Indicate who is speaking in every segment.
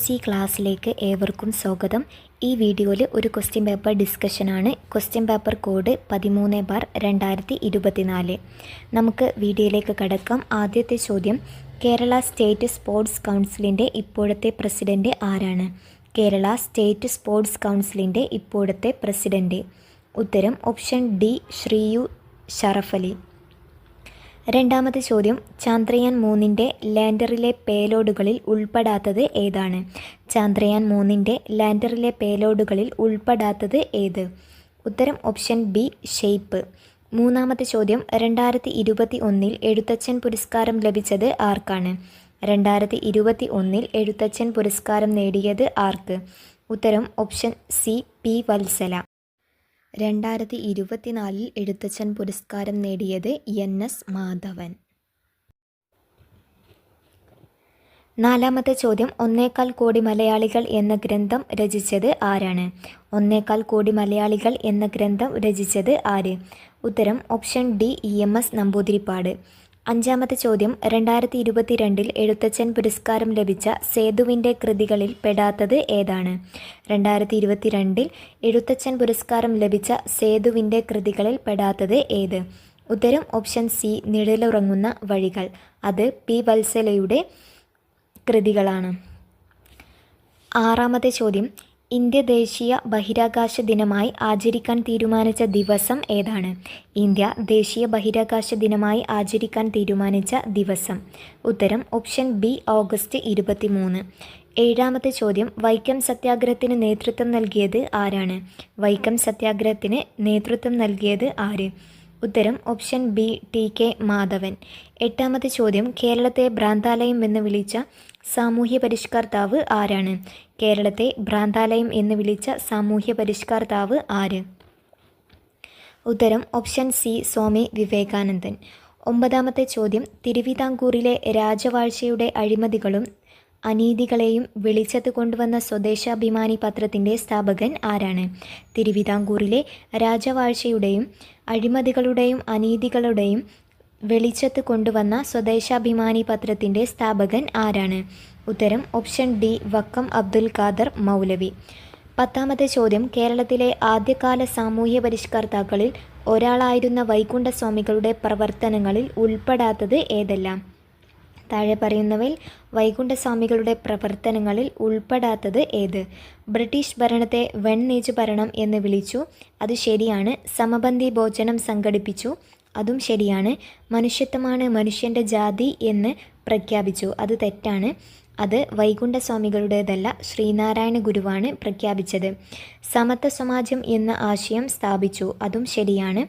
Speaker 1: CBSE ക്ലാസ്സിലേക്ക് ഏവർക്കും സ്വാഗതം. ഈ വീഡിയോയിൽ ഒരു ക്വസ്റ്റ്യൻ പേപ്പർ ഡിസ്കഷനാണ്. Question paper code 13/2024. നമുക്ക് വീഡിയോയിലേക്ക് കടക്കാം. ആദ്യത്തെ ചോദ്യം, കേരള സ്റ്റേറ്റ് സ്പോർട്സ് കൗൺസിലിൻ്റെ ഇപ്പോഴത്തെ പ്രസിഡന്റ് ആരാണ്? കേരള സ്റ്റേറ്റ് സ്പോർട്സ് കൗൺസിലിൻ്റെ ഇപ്പോഴത്തെ പ്രസിഡന്റ്. ഉത്തരം ഓപ്ഷൻ ഡി, ശ്രീയു ഷറഫലി. രണ്ടാമത്തെ ചോദ്യം, ചന്ദ്രയാൻ 3ൻ്റെ ലാൻഡറിലെ പേലോഡുകളിൽ ഉൾപ്പെടാത്തത് ഏതാണ്? ചന്ദ്രയാൻ 3ൻ്റെ ലാൻഡറിലെ പേലോഡുകളിൽ ഉൾപ്പെടാത്തത് ഏത്? ഉത്തരം ഓപ്ഷൻ ബി, ഷെയ്പ്പ്. മൂന്നാമത്തെ ചോദ്യം, 2021 എഴുത്തച്ഛൻ പുരസ്കാരം ലഭിച്ചത് ആർക്കാണ്? 2021 എഴുത്തച്ഛൻ പുരസ്കാരം നേടിയത് ആർക്ക്? ഉത്തരം option C, P Valsala. 2024 Ezhuthachan പുരസ്കാരം നേടിയത് NS മാധവൻ. നാലാമത്തെ ചോദ്യം, 1.25 കോടി മലയാളികൾ എന്ന ഗ്രന്ഥം രചിച്ചത് ആരാണ്? 1.25 കോടി മലയാളികൾ എന്ന ഗ്രന്ഥം രചിച്ചത് ആര്? ഉത്തരം ഓപ്ഷൻ ഡി, EMS നമ്പൂതിരിപ്പാട്. അഞ്ചാമത്തെ ചോദ്യം, 2022 എഴുത്തച്ഛൻ പുരസ്കാരം ലഭിച്ച സേതുവിൻ്റെ കൃതികളിൽ പെടാത്തത് ഏതാണ്? 2022 എഴുത്തച്ഛൻ പുരസ്കാരം ലഭിച്ച സേതുവിൻ്റെ കൃതികളിൽ പെടാത്തത് ഏത്? ഉത്തരം ഓപ്ഷൻ സി, നിഴലുറങ്ങുന്ന വഴികൾ. അത് പി വത്സലയുടെ കൃതികളാണ്. ആറാമത്തെ ചോദ്യം, ഇന്ത്യ ദേശീയ ബഹിരാകാശ ദിനമായി ആചരിക്കാൻ തീരുമാനിച്ച ദിവസം ഏതാണ്? ഇന്ത്യ ദേശീയ ബഹിരാകാശ ദിനമായി ആചരിക്കാൻ തീരുമാനിച്ച ദിവസം. ഉത്തരം ഓപ്ഷൻ ബി, ഓഗസ്റ്റ് 23. ഏഴാമത്തെ ചോദ്യം, വൈക്കം സത്യാഗ്രഹത്തിന് നേതൃത്വം നൽകിയത് ആരാണ്? വൈക്കം സത്യാഗ്രഹത്തിന് നേതൃത്വം നൽകിയത് ആര്? ഉത്തരം ഓപ്ഷൻ ബി, TK മാധവൻ. എട്ടാമത്തെ ചോദ്യം, കേരളത്തെ ഭ്രാന്താലയം എന്ന് വിളിച്ച സാമൂഹ്യ പരിഷ്കർത്താവ് ആരാണ്? കേരളത്തെ ഭ്രാന്താലയം എന്ന് വിളിച്ച സാമൂഹ്യ പരിഷ്കർത്താവ് ആര്? ഉത്തരം ഓപ്ഷൻ സി, സ്വാമി വിവേകാനന്ദൻ. ഒമ്പതാമത്തെ ചോദ്യം, തിരുവിതാംകൂറിലെ രാജവാഴ്ചയുടെ അഴിമതികളും അനീതികളെയും വെളിച്ചത്ത് കൊണ്ടുവന്ന സ്വദേശാഭിമാനി പത്രത്തിൻ്റെ സ്ഥാപകൻ ആരാണ്? തിരുവിതാംകൂറിലെ രാജവാഴ്ചയുടെയും അഴിമതികളുടെയും അനീതികളുടെയും വെളിച്ചത്ത് കൊണ്ടുവന്ന സ്വദേശാഭിമാനി പത്രത്തിൻ്റെ സ്ഥാപകൻ ആരാണ്? ഉത്തരം ഓപ്ഷൻ ഡി, വക്കം അബ്ദുൽ ഖാദർ മൗലവി. പത്താമത്തെ ചോദ്യം, കേരളത്തിലെ ആദ്യകാല സാമൂഹ്യ പരിഷ്കർത്താക്കളിൽ ഒരാളായിരുന്ന വൈകുണ്ഠസ്വാമികളുടെ പ്രവർത്തനങ്ങളിൽ ഉൾപ്പെടാത്തത് ഏതെല്ലാം? താഴെ പറയുന്നവയിൽ വൈകുണ്ഠസ്വാമികളുടെ പ്രവർത്തനങ്ങളിൽ ഉൾപ്പെടാത്തത് ഏത്? ബ്രിട്ടീഷ് ഭരണത്തെ വെണ്ണീച്ച് ഭരണം എന്ന് വിളിച്ചു, അത് ശരിയാണ്. സമപന്തി ഭോജനം സംഘടിപ്പിച്ചു, അതും ശരിയാണ്. മനുഷ്യത്വമാണ് മനുഷ്യൻ്റെ ജാതി എന്ന് പ്രഖ്യാപിച്ചു, അത് തെറ്റാണ്. അത് വൈകുണ്ഠസ്വാമികളുടേതല്ല, ശ്രീനാരായണ ഗുരുവാണ് പ്രഖ്യാപിച്ചത്. സമത്വ സമാജം എന്ന ആശയം സ്ഥാപിച്ചു, അതും ശരിയാണ്.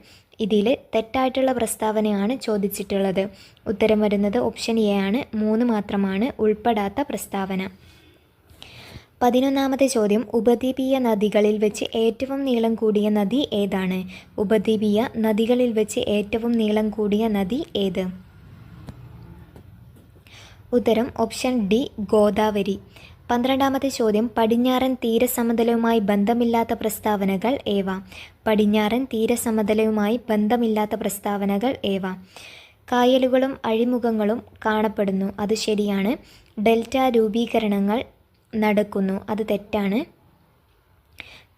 Speaker 1: ഇതിൽ തെറ്റായിട്ടുള്ള പ്രസ്താവനയാണ് ചോദിച്ചിട്ടുള്ളത്. ഉത്തരം വരുന്നത് ഓപ്ഷൻ എ ആണ്. 3 മാത്രമാണ് ഉൾപ്പെടാത്ത പ്രസ്താവന. 11ാമത്തെ ചോദ്യം, ഉപദ്വീപീയ നദികളിൽ വെച്ച് ഏറ്റവും നീളം കൂടിയ നദി ഏതാണ്? ഉപദ്വീപീയ നദികളിൽ വെച്ച് ഏറ്റവും നീളം കൂടിയ നദി ഏത്? ഉത്തരം ഓപ്ഷൻ ഡി, ഗോദാവരി. 12ാമത്തെ ചോദ്യം, പടിഞ്ഞാറൻ തീരസമതലവുമായി ബന്ധമില്ലാത്ത പ്രസ്താവനകൾ ഏവ? പടിഞ്ഞാറൻ തീരസമതലവുമായി ബന്ധമില്ലാത്ത പ്രസ്താവനകൾ ഏവ? കായലുകളും അഴിമുഖങ്ങളും കാണപ്പെടുന്നു, അത് ശരിയാണ്. ഡെൽറ്റ രൂപീകരണങ്ങൾ നടക്കുന്നു, അത് തെറ്റാണ്.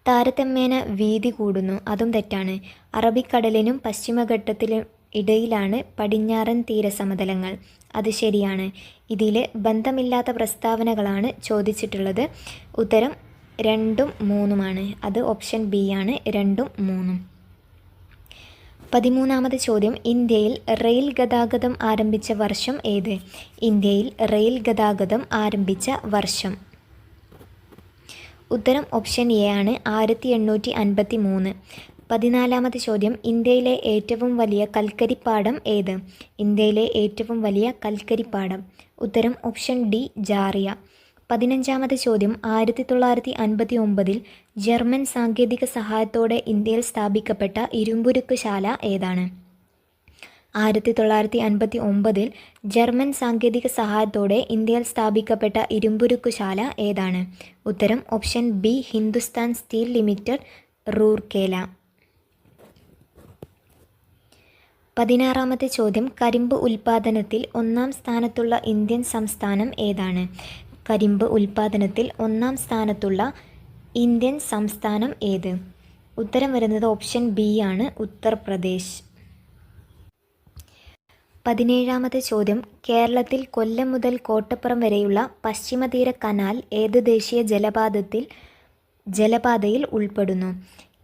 Speaker 1: താരതമ്യേന വീതി കൂടുന്നു, അതും തെറ്റാണ്. അറബിക്കടലിനും പശ്ചിമഘട്ടത്തിലും ഇടയിലാണ് പടിഞ്ഞാറൻ തീരസമതലങ്ങൾ, അത് ശരിയാണ്. ഇതിൽ ബന്ധമില്ലാത്ത പ്രസ്താവനകളാണ് ചോദിച്ചിട്ടുള്ളത്. ഉത്തരം 2ഉം 3ഉമാണ്, അത് ഓപ്ഷൻ ബി ആണ്. 2ഉം 3ഉം. 13ാമത്തെ ചോദ്യം, ഇന്ത്യയിൽ റെയിൽ ഗതാഗതം ആരംഭിച്ച വർഷം ഏത്? ഇന്ത്യയിൽ റെയിൽ ഗതാഗതം ആരംഭിച്ച വർഷം. ഉത്തരം ഓപ്ഷൻ എ ആണ്, 1853. 14ാമത്തെ ചോദ്യം, ഇന്ത്യയിലെ ഏറ്റവും വലിയ കൽക്കരിപ്പാടം ഏത്? ഇന്ത്യയിലെ ഏറ്റവും വലിയ കൽക്കരിപ്പാടം. ഉത്തരം ഓപ്ഷൻ ഡി, ജാറിയ. 15ാമത്തെ ചോദ്യം, 1959 ജർമ്മൻ സാങ്കേതിക സഹായത്തോടെ ഇന്ത്യയിൽ സ്ഥാപിക്കപ്പെട്ട ഇരുമ്പുരുക്ക് ശാല ഏതാണ്? 1959 ജർമ്മൻ സാങ്കേതിക സഹായത്തോടെ ഇന്ത്യയിൽ സ്ഥാപിക്കപ്പെട്ട ഇരുമ്പുരുക്ക് ശാല ഏതാണ്? ഉത്തരം option B, Hindustan steel limited, Rourkela. 16ാമത്തെ ചോദ്യം, കരിമ്പ് ഉൽപ്പാദനത്തിൽ 1ാം സ്ഥാനത്തുള്ള ഇന്ത്യൻ സംസ്ഥാനം ഏതാണ്? കരിമ്പ് ഉൽപ്പാദനത്തിൽ ഒന്നാം സ്ഥാനത്തുള്ള ഇന്ത്യൻ സംസ്ഥാനം ഏത്? ഉത്തരം വരുന്നത് ഓപ്ഷൻ ബി ആണ്, ഉത്തർപ്രദേശ്. 17ാമത്തെ ചോദ്യം, കേരളത്തിൽ കൊല്ലം മുതൽ കോട്ടപ്പുറം വരെയുള്ള പശ്ചിമതീര കനാൽ ഏത് ദേശീയ ജലപാതയിൽ ഉൾപ്പെടുന്നു?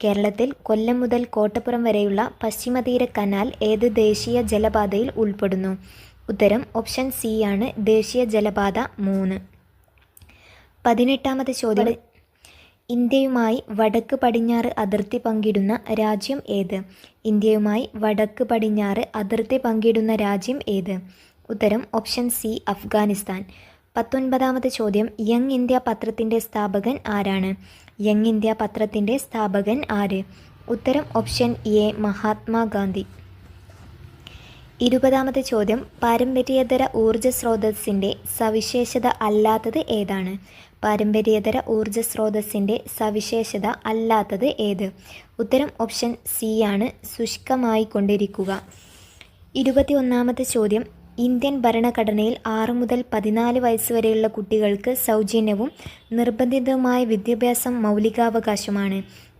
Speaker 1: കേരളത്തിൽ കൊല്ലം മുതൽ കോട്ടപ്പുറം വരെയുള്ള പശ്ചിമതീര കനാൽ ഏത് ദേശീയ ജലപാതയിൽ ഉൾപ്പെടുന്നു? ഉത്തരം ഓപ്ഷൻ സി ആണ്, ദേശീയ ജലപാത 3. 18ാമത്തെ ചോദ്യം, ഇന്ത്യയുമായി വടക്ക് പടിഞ്ഞാറ് അതിർത്തി പങ്കിടുന്ന രാജ്യം ഏത്? ഇന്ത്യയുമായി വടക്ക് പടിഞ്ഞാറ് അതിർത്തി പങ്കിടുന്ന രാജ്യം ഏത്? ഉത്തരം ഓപ്ഷൻ സി, അഫ്ഗാനിസ്ഥാൻ. 19ാമത്തെ ചോദ്യം, യങ് ഇന്ത്യ പത്രത്തിൻ്റെ സ്ഥാപകൻ ആരാണ്? യങ് ഇന്ത്യ പത്രത്തിൻ്റെ സ്ഥാപകൻ ആര്? ഉത്തരം ഓപ്ഷൻ എ, മഹാത്മാഗാന്ധി. 20ാമത്തെ ചോദ്യം, പാരമ്പര്യേതര ഊർജ്ജ സ്രോതസ്സിൻ്റെ സവിശേഷത അല്ലാത്തത് ഏതാണ്? പാരമ്പര്യേതര ഊർജ്ജ സ്രോതസ്സിൻ്റെ സവിശേഷത അല്ലാത്തത് ഏത്? ഉത്തരം ഓപ്ഷൻ സി ആണ്, ശുഷ്കമായി കൊണ്ടിരിക്കുക. 21ാമത്തെ ചോദ്യം, ഇന്ത്യൻ ഭരണഘടനയിൽ 6 മുതൽ 14 വയസ്സ് വരെയുള്ള കുട്ടികൾക്ക് സൗജന്യവും നിർബന്ധിതവുമായ വിദ്യാഭ്യാസം മൗലികാവകാശമാണ്.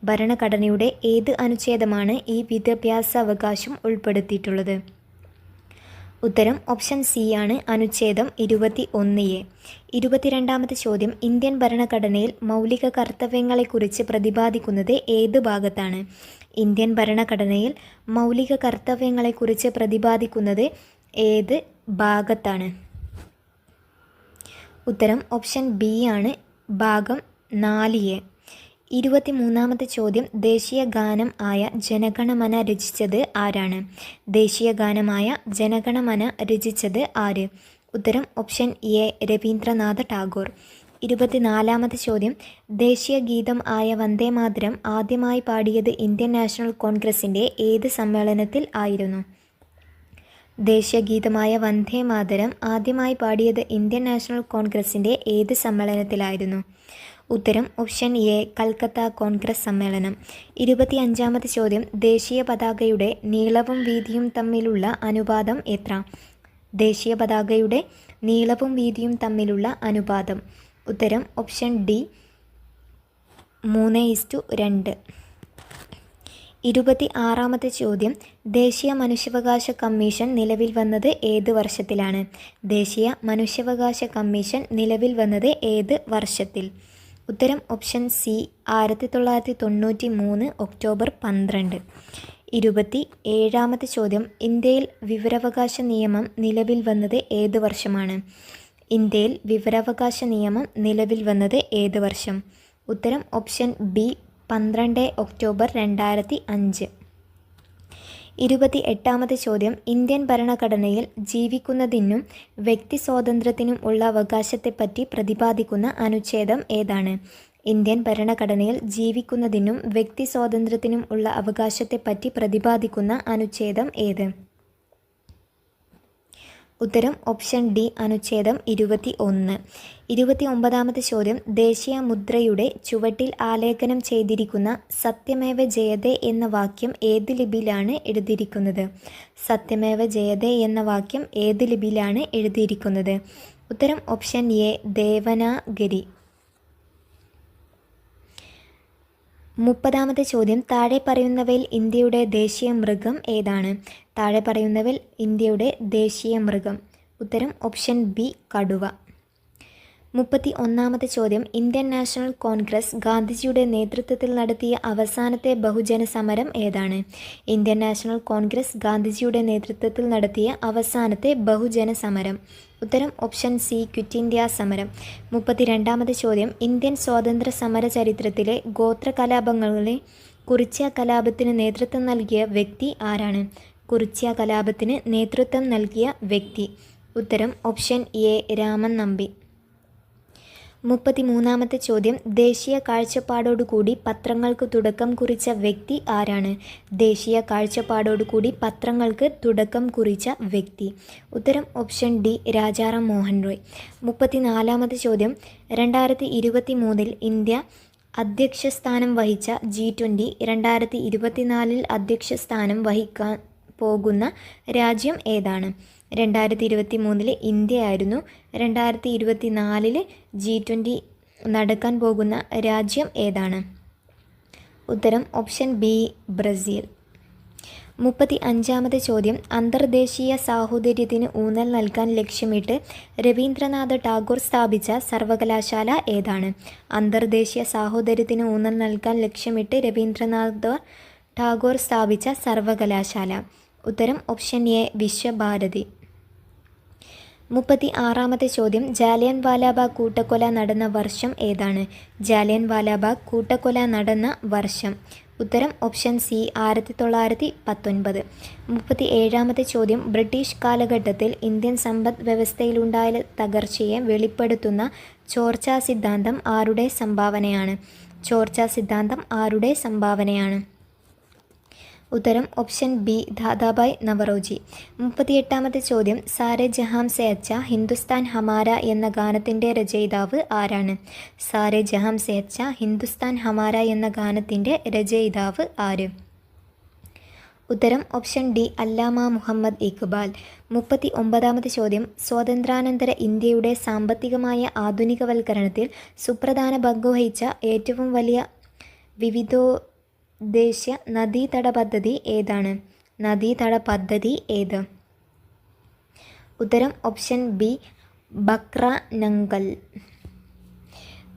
Speaker 1: ഭരണഘടനയുടെ ഏത് അനുച്ഛേദമാണ് ഈ വിദ്യാഭ്യാസാവകാശം ഉൾപ്പെടുത്തിയിട്ടുള്ളത്? ഉത്തരം ഓപ്ഷൻ സി ആണ്, അനുച്ഛേദം 21A. 22ാമത്തെ ചോദ്യം, ഇന്ത്യൻ ഭരണഘടനയിൽ മൗലിക കർത്തവ്യങ്ങളെക്കുറിച്ച് പ്രതിപാദിക്കുന്നത് ഏത് ഭാഗത്താണ്? ഇന്ത്യൻ ഭരണഘടനയിൽ മൗലിക കർത്തവ്യങ്ങളെക്കുറിച്ച് പ്രതിപാദിക്കുന്നത് ഏത് ഭാഗത്താണ്? ഉത്തരം ഓപ്ഷൻ ബി ആണ്, ഭാഗം 4A. 23ാമത്തെ ചോദ്യം, ദേശീയ ഗാനം ആയ ജനഗണമന രചിച്ചത് ആരാണ്? ദേശീയ ഗാനമായ ജനഗണമന രചിച്ചത് ആര്? ഉത്തരം ഓപ്ഷൻ എ, രവീന്ദ്രനാഥ ടാഗോർ. 24ാമത്തെ ചോദ്യം, ദേശീയ ഗീതം ആയ വന്ദേമാതരം ആദ്യമായി പാടിയത് ഇന്ത്യൻ നാഷണൽ കോൺഗ്രസിൻ്റെ ഏത് സമ്മേളനത്തിൽ ആയിരുന്നു? ദേശീയ ഗീതമായ വന്ദേമാതരം ആദ്യമായി പാടിയത് ഇന്ത്യൻ നാഷണൽ കോൺഗ്രസിൻ്റെ ഏത് സമ്മേളനത്തിലായിരുന്നു? ഉത്തരം ഓപ്ഷൻ എ, കൽക്കത്ത കോൺഗ്രസ് സമ്മേളനം. 25ാമത്തെ ചോദ്യം, ദേശീയ പതാകയുടെ നീളവും വീതിയും തമ്മിലുള്ള അനുപാതം എത്ര? ദേശീയ പതാകയുടെ നീളവും വീതിയും തമ്മിലുള്ള അനുപാതം. ഉത്തരം ഓപ്ഷൻ ഡി, 3:2. 26ാമത്തെ ചോദ്യം, ദേശീയ മനുഷ്യാവകാശ കമ്മീഷൻ നിലവിൽ വന്നത് ഏത് വർഷത്തിലാണ്? ദേശീയ മനുഷ്യാവകാശ കമ്മീഷൻ നിലവിൽ വന്നത് ഏത് വർഷത്തിൽ? ഉത്തരം ഓപ്ഷൻ സി, 1993 ഒക്ടോബർ 12. 27ാമത്തെ ചോദ്യം, ഇന്ത്യയിൽ വിവരാവകാശ നിയമം നിലവിൽ വന്നത് ഏത് വർഷമാണ്? ഇന്ത്യയിൽ വിവരാവകാശ നിയമം നിലവിൽ വന്നത് ഏത് വർഷം? ഉത്തരം ഓപ്ഷൻ ബി, 12 ഒക്ടോബർ 2005. 28ാമത്തെ ചോദ്യം, ഇന്ത്യൻ ഭരണഘടനയിൽ ജീവിക്കുന്നതിനും വ്യക്തി സ്വാതന്ത്ര്യത്തിനും ഉള്ള അവകാശത്തെപ്പറ്റി പ്രതിപാദിക്കുന്ന അനുച്ഛേദം ഏതാണ്? ഇന്ത്യൻ ഭരണഘടനയിൽ ജീവിക്കുന്നതിനും വ്യക്തി സ്വാതന്ത്ര്യത്തിനും ഉള്ള അവകാശത്തെപ്പറ്റി പ്രതിപാദിക്കുന്ന അനുച്ഛേദം ഏത്? ഉത്തരം ഓപ്ഷൻ ഡി, അനുച്ഛേദം 21. 29ാമത്തെ ചോദ്യം, ദേശീയ മുദ്രയുടെ ചുവട്ടിൽ ആലേഖനം ചെയ്തിരിക്കുന്ന സത്യമേവ ജയതേ എന്ന വാക്യം ഏത് ലിപിയിലാണ് എഴുതിയിരിക്കുന്നത്? സത്യമേവ ജയതേ എന്ന വാക്യം ഏത് ലിപിയിലാണ് എഴുതിയിരിക്കുന്നത്? ഉത്തരം ഓപ്ഷൻ എ, ദേവനാഗരി. 30ാമത്തെ ചോദ്യം, താഴെ പറയുന്നവയിൽ ഇന്ത്യയുടെ ദേശീയ മൃഗം ഏതാണ്? താഴെ പറയുന്നവയിൽ ഇന്ത്യയുടെ ദേശീയ മൃഗം. ഉത്തരം ഓപ്ഷൻ ബി, കടുവ. 31ാമത്തെ ചോദ്യം, ഇന്ത്യൻ നാഷണൽ കോൺഗ്രസ് ഗാന്ധിജിയുടെ നേതൃത്വത്തിൽ നടത്തിയ അവസാനത്തെ ബഹുജന സമരം ഏതാണ്? ഇന്ത്യൻ നാഷണൽ കോൺഗ്രസ് ഗാന്ധിജിയുടെ നേതൃത്വത്തിൽ നടത്തിയ അവസാനത്തെ ബഹുജന സമരം. ഉത്തരം ഓപ്ഷൻ സി, ക്വിറ്റ് ഇന്ത്യ സമരം. 32ാമത്തെ ചോദ്യം, ഇന്ത്യൻ സ്വാതന്ത്ര്യ സമര ചരിത്രത്തിലെ ഗോത്ര കലാപങ്ങളെ കുറിച്യ കലാപത്തിന് നേതൃത്വം നൽകിയ വ്യക്തി ആരാണ്? കുറിച്യ കലാപത്തിന് നേതൃത്വം നൽകിയ വ്യക്തി. ഉത്തരം ഓപ്ഷൻ എ, രാമൻ നമ്പി. 33ാമത്തെ ചോദ്യം, ദേശീയ കാഴ്ചപ്പാടോടുകൂടി പത്രങ്ങൾക്ക് തുടക്കം കുറിച്ച വ്യക്തി ആരാണ്? ദേശീയ കാഴ്ചപ്പാടോടുകൂടി പത്രങ്ങൾക്ക് തുടക്കം കുറിച്ച വ്യക്തി. ഉത്തരം ഓപ്ഷൻ ഡി, രാജാറാം മോഹൻ റോയ്. 34ാമത്തെ ചോദ്യം, 2023 ഇന്ത്യ അധ്യക്ഷ സ്ഥാനം വഹിച്ച G20 2024 അധ്യക്ഷ സ്ഥാനം വഹിക്കാൻ പോകുന്ന രാജ്യം ഏതാണ്? 2023 ഇന്ത്യ ആയിരുന്നു. 2024 G20 നടക്കാൻ പോകുന്ന രാജ്യം ഏതാണ്? ഉത്തരം ഓപ്ഷൻ ബി, ബ്രസീൽ. 35-ാമത്തെ ചോദ്യം, അന്തർദേശീയ സാഹോദര്യത്തിന് ഊന്നൽ നൽകാൻ ലക്ഷ്യമിട്ട് രവീന്ദ്രനാഥ ടാഗോർ സ്ഥാപിച്ച സർവകലാശാല ഏതാണ്? അന്തർദേശീയ സാഹോദര്യത്തിന് ഊന്നൽ നൽകാൻ ലക്ഷ്യമിട്ട് രവീന്ദ്രനാഥ ടാഗോർ സ്ഥാപിച്ച സർവകലാശാല. ഉത്തരം ഓപ്ഷൻ എ, വിശ്വഭാരതി. 36-ാമത്തെ ചോദ്യം, ജാലിയൻ വാലാബാഗ് കൂട്ടക്കൊല നടന്ന വർഷം ഏതാണ്? ജാലിയൻ വാലാബാഗ് കൂട്ടക്കൊല നടന്ന വർഷം. ഉത്തരം ഓപ്ഷൻ സി, 1919. 37-ാമത്തെ ചോദ്യം, ബ്രിട്ടീഷ് കാലഘട്ടത്തിൽ ഇന്ത്യൻ സമ്പദ് വ്യവസ്ഥയിലുണ്ടായ തകർച്ചയെ വെളിപ്പെടുത്തുന്ന ചോർച്ചാ സിദ്ധാന്തം ആരുടെ സംഭാവനയാണ്? ചോർച്ചാ സിദ്ധാന്തം ആരുടെ സംഭാവനയാണ്? ഉത്തരം ഓപ്ഷൻ ബി, ദാദാഭായ് നവറോജി. 38-ാമത്തെ ചോദ്യം, സാരെ ജഹാം സെ അച്ഛ ഹിന്ദുസ്ഥാൻ ഹമാര എന്ന ഗാനത്തിൻ്റെ രചയിതാവ് ആരാണ്? സാരെ ജഹാം സെ അച്ഛ ഹിന്ദുസ്ഥാൻ ഹമാര എന്ന ഗാനത്തിൻ്റെ രചയിതാവ് ആര്? ഉത്തരം ഓപ്ഷൻ ഡി, അല്ലാമ മുഹമ്മദ് ഇഖ്ബാൽ. 39-ാമത്തെ ചോദ്യം, സ്വാതന്ത്ര്യാനന്തര ഇന്ത്യയുടെ സാമ്പത്തികമായ ആധുനികവൽക്കരണത്തിൽ സുപ്രധാന പങ്കുവഹിച്ച ഏറ്റവും വലിയ വിവിധോദ്ദേശ നദീതട പദ്ധതി ഏതാണ്? നദീതട പദ്ധതി ഏത്? ഉത്തരം ഓപ്ഷൻ ബി, ബക്ര നങ്കൽ.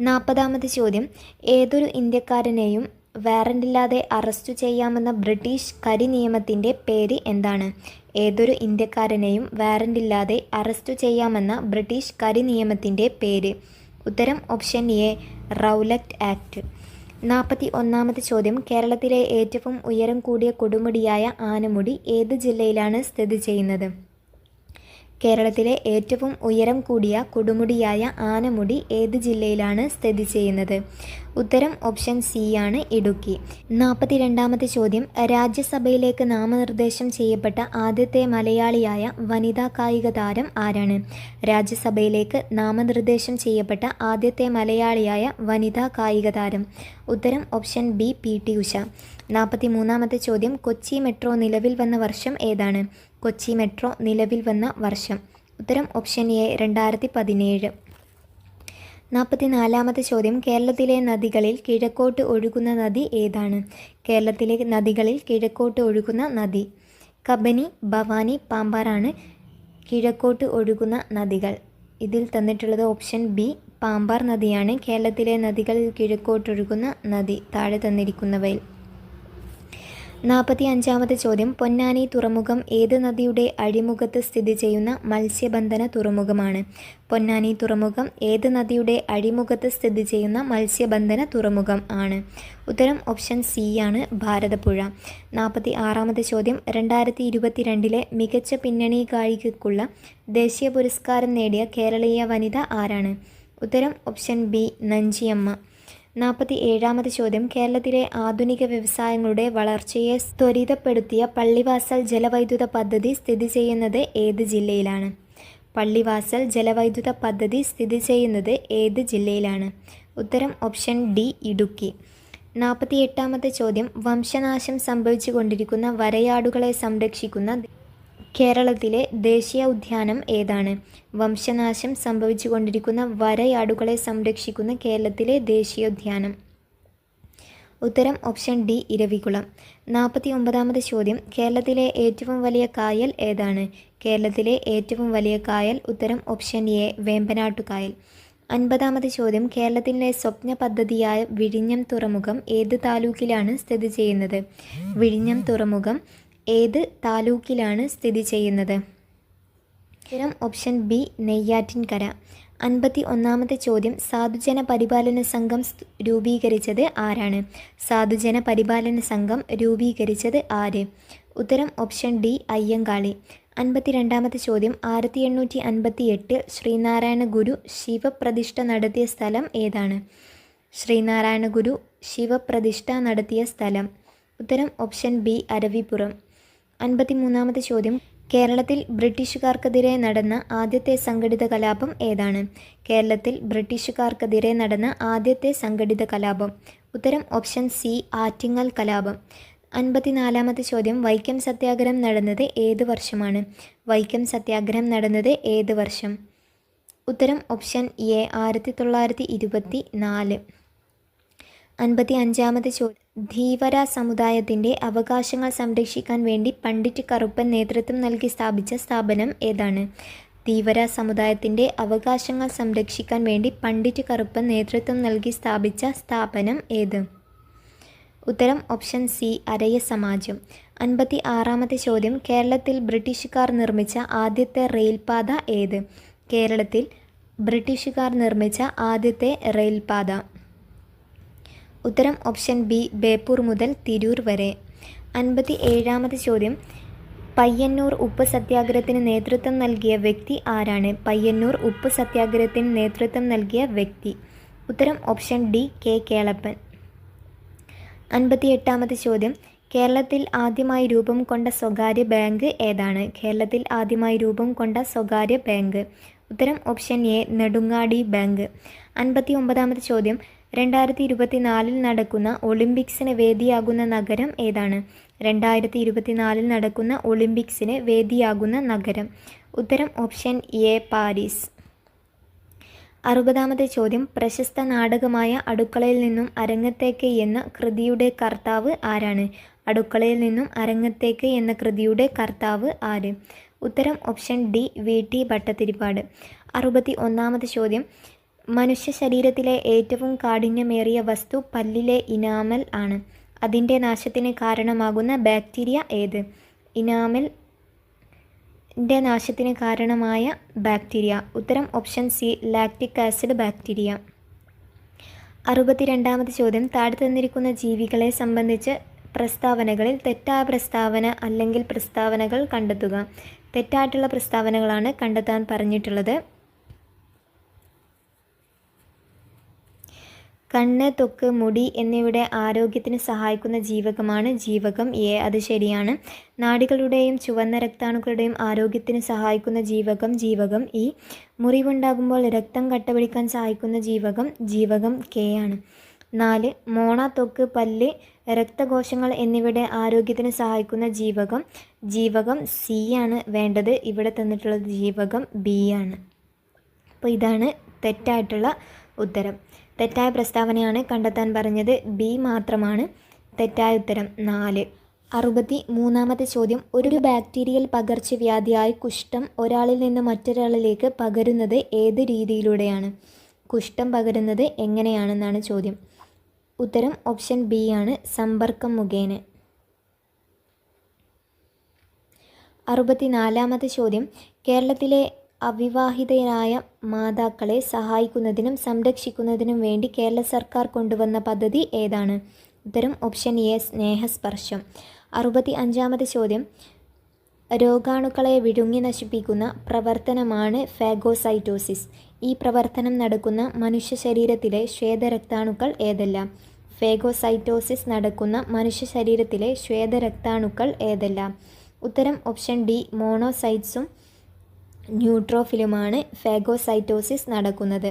Speaker 1: 40-ാമത്തെ ചോദ്യം, ഏതൊരു ഇന്ത്യക്കാരനെയും വാറണ്ടില്ലാതെ അറസ്റ്റ് ചെയ്യാമെന്ന ബ്രിട്ടീഷ് കരിനിയമത്തിൻ്റെ പേര് എന്താണ്? ഏതൊരു ഇന്ത്യക്കാരനെയും വാറണ്ടില്ലാതെ അറസ്റ്റ് ചെയ്യാമെന്ന ബ്രിട്ടീഷ് കരിനിയമത്തിൻ്റെ പേര്? ഉത്തരം ഓപ്ഷൻ എ, റൗലറ്റ് ആക്ട്. 41-ാമത്തെ ചോദ്യം, കേരളത്തിലെ ഏറ്റവും ഉയരം കൂടിയ കൊടുമുടിയായ ആനമുടി ഏത് ജില്ലയിലാണ് സ്ഥിതി ചെയ്യുന്നത്? കേരളത്തിലെ ഏറ്റവും ഉയരം കൂടിയ കൊടുമുടിയായ ആനമുടി ഏത് ജില്ലയിലാണ് സ്ഥിതി ചെയ്യുന്നത്? ഉത്തരം ഓപ്ഷൻ സി ആണ്, ഇടുക്കി. 42-ാമത്തെ ചോദ്യം, രാജ്യസഭയിലേക്ക് നാമനിർദ്ദേശം ചെയ്യപ്പെട്ട ആദ്യത്തെ മലയാളിയായ വനിതാ കായിക താരം ആരാണ്? രാജ്യസഭയിലേക്ക് നാമനിർദ്ദേശം ചെയ്യപ്പെട്ട ആദ്യത്തെ മലയാളിയായ വനിതാ കായിക താരം. ഉത്തരം ഓപ്ഷൻ ബി, PT ഉഷ. 43-ാമത്തെ ചോദ്യം, കൊച്ചി മെട്രോ നിലവിൽ വന്ന വർഷം ഏതാണ്? കൊച്ചി മെട്രോ നിലവിൽ വന്ന വർഷം. ഉത്തരം ഓപ്ഷൻ എ, 2017. 44-ാമത്തെ ചോദ്യം, കേരളത്തിലെ നദികളിൽ കിഴക്കോട്ട് ഒഴുകുന്ന നദി ഏതാണ്? കേരളത്തിലെ നദികളിൽ കിഴക്കോട്ട് ഒഴുകുന്ന നദി. കബനി, ഭവാനി, പാമ്പാറാണ് കിഴക്കോട്ട് ഒഴുകുന്ന നദികൾ. ഇതിൽ തന്നിട്ടുള്ളത് ഓപ്ഷൻ ബി, പാമ്പാർ നദിയാണ് കേരളത്തിലെ നദികളിൽ കിഴക്കോട്ടൊഴുകുന്ന നദി, താഴെ തന്നിരിക്കുന്നവയിൽ. 45-ാമത്തെ ചോദ്യം, പൊന്നാനി തുറമുഖം ഏത് നദിയുടെ അഴിമുഖത്ത് സ്ഥിതി ചെയ്യുന്ന മത്സ്യബന്ധന തുറമുഖമാണ്? പൊന്നാനി തുറമുഖം ഏത് നദിയുടെ അഴിമുഖത്ത് സ്ഥിതി ചെയ്യുന്ന മത്സ്യബന്ധന തുറമുഖം ആണ്? ഉത്തരം ഓപ്ഷൻ സി ആണ്, ഭാരതപ്പുഴ. 46-ാമത്തെ ചോദ്യം, 2022 മികച്ച പിന്നണി ഗായികയ്ക്കുള്ള ദേശീയ പുരസ്കാരം നേടിയ കേരളീയ വനിത ആരാണ്? ഉത്തരം ഓപ്ഷൻ ബി, നഞ്ചിയമ്മ. 47-ാമത്തെ ചോദ്യം, കേരളത്തിലെ ആധുനിക വ്യവസായങ്ങളുടെ വളർച്ചയെ ത്വരിതപ്പെടുത്തിയ പള്ളിവാസൽ ജലവൈദ്യുത പദ്ധതി സ്ഥിതി ചെയ്യുന്നത് ഏത് ജില്ലയിലാണ്? പള്ളിവാസൽ ജലവൈദ്യുത പദ്ധതി സ്ഥിതി ചെയ്യുന്നത് ഏത് ജില്ലയിലാണ്? ഉത്തരം ഓപ്ഷൻ ഡി, ഇടുക്കി. 48-ാമത്തെ ചോദ്യം, വംശനാശം സംഭവിച്ചുകൊണ്ടിരിക്കുന്ന വരയാടുകളെ സംരക്ഷിക്കുന്ന കേരളത്തിലെ ദേശീയ ഉദ്യാനം ഏതാണ്? വംശനാശം സംഭവിച്ചുകൊണ്ടിരിക്കുന്ന വരയാടുകളെ സംരക്ഷിക്കുന്ന കേരളത്തിലെ ദേശീയോദ്യാനം. ഉത്തരം ഓപ്ഷൻ ഡി, ഇരവികുളം. 49-ാമത്തെ ചോദ്യം, കേരളത്തിലെ ഏറ്റവും വലിയ കായൽ ഏതാണ്? കേരളത്തിലെ ഏറ്റവും വലിയ കായൽ. ഉത്തരം ഓപ്ഷൻ എ, വേമ്പനാട്ടുകായൽ. 50-ാമത്തെ ചോദ്യം, കേരളത്തിലെ സ്വപ്ന പദ്ധതിയായ വിഴിഞ്ഞം തുറമുഖം ഏത് താലൂക്കിലാണ് സ്ഥിതി ചെയ്യുന്നത്? വിഴിഞ്ഞം തുറമുഖം ഏത് താലൂക്കിലാണ് സ്ഥിതി ചെയ്യുന്നത്? ഉത്തരം ഓപ്ഷൻ ബി, നെയ്യാറ്റിൻകര. 51-ാമത്തെ ചോദ്യം, സാധുജന പരിപാലന സംഘം രൂപീകരിച്ചത് ആരാണ്? സാധുജന പരിപാലന സംഘം രൂപീകരിച്ചത് ആര്? ഉത്തരം ഓപ്ഷൻ ഡി, അയ്യങ്കാളി. 52-ാമത്തെ ചോദ്യം, 1858 ശ്രീനാരായണ ഗുരു ശിവപ്രതിഷ്ഠ നടത്തിയ സ്ഥലം ഏതാണ്? ശ്രീനാരായണ ഗുരു ശിവപ്രതിഷ്ഠ നടത്തിയ സ്ഥലം. ഉത്തരം ഓപ്ഷൻ ബി, അരവിപുരം. 53-ാമത്തെ ചോദ്യം, കേരളത്തിൽ ബ്രിട്ടീഷുകാർക്കെതിരെ നടന്ന ആദ്യത്തെ സംഘടിത കലാപം ഏതാണ്? കേരളത്തിൽ ബ്രിട്ടീഷുകാർക്കെതിരെ നടന്ന ആദ്യത്തെ സംഘടിത കലാപം. ഉത്തരം ഓപ്ഷൻ സി, ആറ്റിങ്ങൽ കലാപം. 54-ാമത്തെ ചോദ്യം വൈക്കം സത്യാഗ്രഹം നടന്നത് ഏത് വർഷമാണ്? വൈക്കം സത്യാഗ്രഹം നടന്നത് ഏത് വർഷം? ഉത്തരം ഓപ്ഷൻ എ 1924. 55-ാമത്തെ ചോദ്യം ധീവര സമുദായത്തിൻ്റെ അവകാശങ്ങൾ സംരക്ഷിക്കാൻ വേണ്ടി പണ്ഡിറ്റ് കറുപ്പൻ നേതൃത്വം നൽകി സ്ഥാപിച്ച സ്ഥാപനം ഏതാണ്? ധീവര സമുദായത്തിൻ്റെ അവകാശങ്ങൾ സംരക്ഷിക്കാൻ വേണ്ടി പണ്ഡിറ്റ് കറുപ്പൻ നേതൃത്വം നൽകി സ്ഥാപിച്ച സ്ഥാപനം ഏത്? ഉത്തരം ഓപ്ഷൻ സി അരയ സമാജം. 56-ാമത്തെ ചോദ്യം കേരളത്തിൽ ബ്രിട്ടീഷുകാർ നിർമ്മിച്ച ആദ്യത്തെ റെയിൽപാത ഏത്? കേരളത്തിൽ ബ്രിട്ടീഷുകാർ നിർമ്മിച്ച ആദ്യത്തെ റെയിൽപാത. ഉത്തരം ഓപ്ഷൻ ബി ബേപ്പൂർ മുതൽ തിരൂർ വരെ. 57-ാമത്തെ ചോദ്യം പയ്യന്നൂർ ഉപ്പ് സത്യാഗ്രഹത്തിന് നേതൃത്വം നൽകിയ വ്യക്തി ആരാണ്? പയ്യന്നൂർ ഉപ്പ് സത്യാഗ്രഹത്തിന് നേതൃത്വം നൽകിയ വ്യക്തി. ഉത്തരം ഓപ്ഷൻ ഡി കെ കേളപ്പൻ. 58-ാമത്തെ ചോദ്യം കേരളത്തിൽ ആദ്യമായി രൂപം കൊണ്ട സ്വകാര്യ ബാങ്ക് ഏതാണ്? കേരളത്തിൽ ആദ്യമായി രൂപം കൊണ്ട സ്വകാര്യ ബാങ്ക്. ഉത്തരം ഓപ്ഷൻ എ നെടുങ്ങാടി ബാങ്ക്. 59-ാമത്തെ ചോദ്യം 2024 നടക്കുന്ന ഒളിമ്പിക്സിന് വേദിയാകുന്ന നഗരം ഏതാണ്? 2024 നടക്കുന്ന ഒളിമ്പിക്സിന് വേദിയാകുന്ന നഗരം. ഉത്തരം ഓപ്ഷൻ എ പാരീസ്. 60-ാമത്തെ ചോദ്യം പ്രശസ്ത നാടകമായ അടുക്കളയിൽ നിന്നും അരങ്ങത്തേക്ക് എന്ന കൃതിയുടെ കർത്താവ് ആരാണ്? അടുക്കളയിൽ നിന്നും അരങ്ങത്തേക്ക് എന്ന കൃതിയുടെ കർത്താവ് ആര്? ഉത്തരം option D V T Bhattathiripad. 61-ാമത്തെ ചോദ്യം മനുഷ്യ ശരീരത്തിലെ ഏറ്റവും കാഠിന്യമേറിയ വസ്തു പല്ലിലെ ഇനാമൽ ആണ്. അതിൻ്റെ നാശത്തിന് കാരണമാകുന്ന ബാക്ടീരിയ ഏത്? ഇനാമലിൻ്റെ നാശത്തിന് കാരണമായ ബാക്ടീരിയ. ഉത്തരം option C lactic acid bacteria. 62-ാമത്തെ ചോദ്യം താഴെ തന്നിരിക്കുന്ന ജീവികളെ സംബന്ധിച്ച് പ്രസ്താവനകളിൽ തെറ്റായ പ്രസ്താവന അല്ലെങ്കിൽ പ്രസ്താവനകൾ കണ്ടെത്തുക. തെറ്റായിട്ടുള്ള പ്രസ്താവനകളാണ് കണ്ടെത്താൻ പറഞ്ഞിട്ടുള്ളത്. കണ്ണ്, ത്വക്ക്, മുടി എന്നിവയുടെ ആരോഗ്യത്തിന് സഹായിക്കുന്ന ജീവകമാണ് ജീവകം എ. അത് ശരിയാണ്. നാഡികളുടെയും ചുവന്ന രക്താണുക്കളുടെയും ആരോഗ്യത്തിന് സഹായിക്കുന്ന ജീവകം ഇ. മുറിവുണ്ടാകുമ്പോൾ രക്തം കട്ടപിടിക്കാൻ സഹായിക്കുന്ന ജീവകം കെ ആണ്. 4 മോണ, ത്വക്ക്, പല്ല്, രക്തകോശങ്ങൾ എന്നിവയുടെ ആരോഗ്യത്തിന് സഹായിക്കുന്ന ജീവകം സി ആണ് വേണ്ടത്. ഇവിടെ തന്നിട്ടുള്ളത് ജീവകം ബി ആണ്. അപ്പോൾ ഇതാണ് തെറ്റായിട്ടുള്ള ഉത്തരം. തെറ്റായ പ്രസ്താവനയാണ് കണ്ടെത്താൻ പറഞ്ഞത്. ബി മാത്രമാണ് തെറ്റായ ഉത്തരം. 4. 63-ാമത്തെ ചോദ്യം ഒരു ബാക്ടീരിയൽ പകർച്ചവ്യാധിയായ കുഷ്ഠം ഒരാളിൽ നിന്ന് മറ്റൊരാളിലേക്ക് പകരുന്നത് ഏത് രീതിയിലൂടെയാണ്? കുഷ്ഠം പകരുന്നത് എങ്ങനെയാണെന്നാണ് ചോദ്യം. ഉത്തരം ഓപ്ഷൻ ബി ആണ് സമ്പർക്കം മുഖേന. 64-ാമത്തെ ചോദ്യം കേരളത്തിലെ അവിവാഹിതരായ മാതാക്കളെ സഹായിക്കുന്നതിനും സംരക്ഷിക്കുന്നതിനും വേണ്ടി കേരള സർക്കാർ കൊണ്ടുവന്ന പദ്ധതി ഏതാണ്? ഉത്തരം ഓപ്ഷൻ എ സ്നേഹസ്പർശം. 65-ാമത്തെ ചോദ്യം രോഗാണുക്കളെ വിഴുങ്ങി നശിപ്പിക്കുന്ന പ്രവർത്തനമാണ് ഫാഗോസൈറ്റോസിസ്. ഈ പ്രവർത്തനം നടക്കുന്ന മനുഷ്യ ശരീരത്തിലെ ശ്വേതരക്താണുക്കൾ ഏതെല്ലാം? ഫാഗോസൈറ്റോസിസ് നടക്കുന്ന മനുഷ്യ ശരീരത്തിലെ ശ്വേതരക്താണുക്കൾ ഏതെല്ലാം? ഉത്തരം ഓപ്ഷൻ ഡി മോണോസൈറ്റ്സും ന്യൂട്രോഫിലുമാണ് ഫാഗോസൈറ്റോസിസ് നടക്കുന്നത്.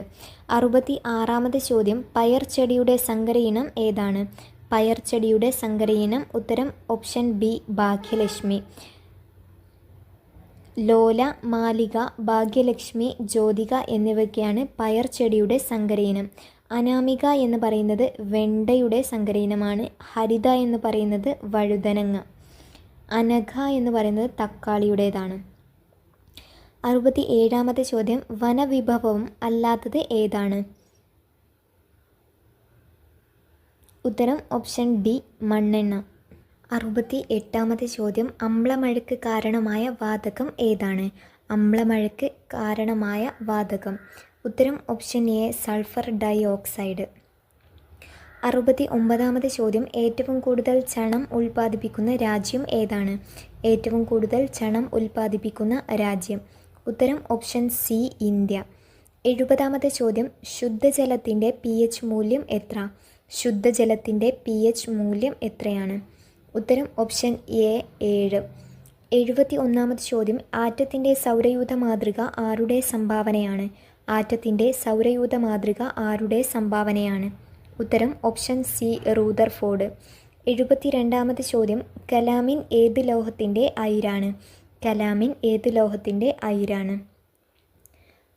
Speaker 1: 66-ാമത്തെ ചോദ്യം പയർ ചെടിയുടെ സങ്കരയിനം ഏതാണ്? പയർ ചെടിയുടെ സങ്കരയിനം. ഉത്തരം ഓപ്ഷൻ ബി ഭാഗ്യലക്ഷ്മി. ലോല, മാലിക, ഭാഗ്യലക്ഷ്മി, ജ്യോതിക എന്നിവയ്ക്കാണ് പയർ ചെടിയുടെ സങ്കരയിനം. അനാമിക എന്ന് പറയുന്നത് വെണ്ടയുടെ സങ്കരയിനമാണ്. ഹരിത എന്ന് പറയുന്നത് വഴുതനങ്ങ. അനഘ എന്ന് പറയുന്നത് തക്കാളിയുടേതാണ്. 67-ാമത്തെ ചോദ്യം വനവിഭവം അല്ലാത്തത് ഏതാണ്? ഉത്തരം ഓപ്ഷൻ ഡി മണ്ണെണ്ണ. 68-ാമത്തെ ചോദ്യം അമ്ലമഴയ്ക്ക് കാരണമായ വാതകം ഏതാണ്? അമ്ലമഴയ്ക്ക് കാരണമായ വാതകം. ഉത്തരം option A sulphur dioxide. 69-ാമത്തെ ചോദ്യം ഏറ്റവും കൂടുതൽ ചണം ഉൽപ്പാദിപ്പിക്കുന്ന രാജ്യം ഏതാണ്? ഏറ്റവും കൂടുതൽ ചണം ഉൽപ്പാദിപ്പിക്കുന്ന രാജ്യം. ഉത്തരം ഓപ്ഷൻ സി ഇന്ത്യ. 70-ാമത്തെ ചോദ്യം ശുദ്ധജലത്തിൻ്റെ pH മൂല്യം എത്ര? ശുദ്ധജലത്തിൻ്റെ pH മൂല്യം എത്രയാണ്? ഉത്തരം ഓപ്ഷൻ എ 7. 71-ാമത്തെ ചോദ്യം ആറ്റത്തിൻ്റെ സൗരയൂഥ മാതൃക ആരുടെ സംഭാവനയാണ്? ആറ്റത്തിൻ്റെ സൗരയൂഥ മാതൃക ആരുടെ സംഭാവനയാണ്? ഉത്തരം ഓപ്ഷൻ സി റൂദർഫോർഡ്. 72ാമത്തെ ചോദ്യം കലാമിൻ ഏത് ലോഹത്തിൻ്റെ അയിരാണ്? കലാമിൻ ഏത് ലോഹത്തിൻ്റെ അയിരാണ്?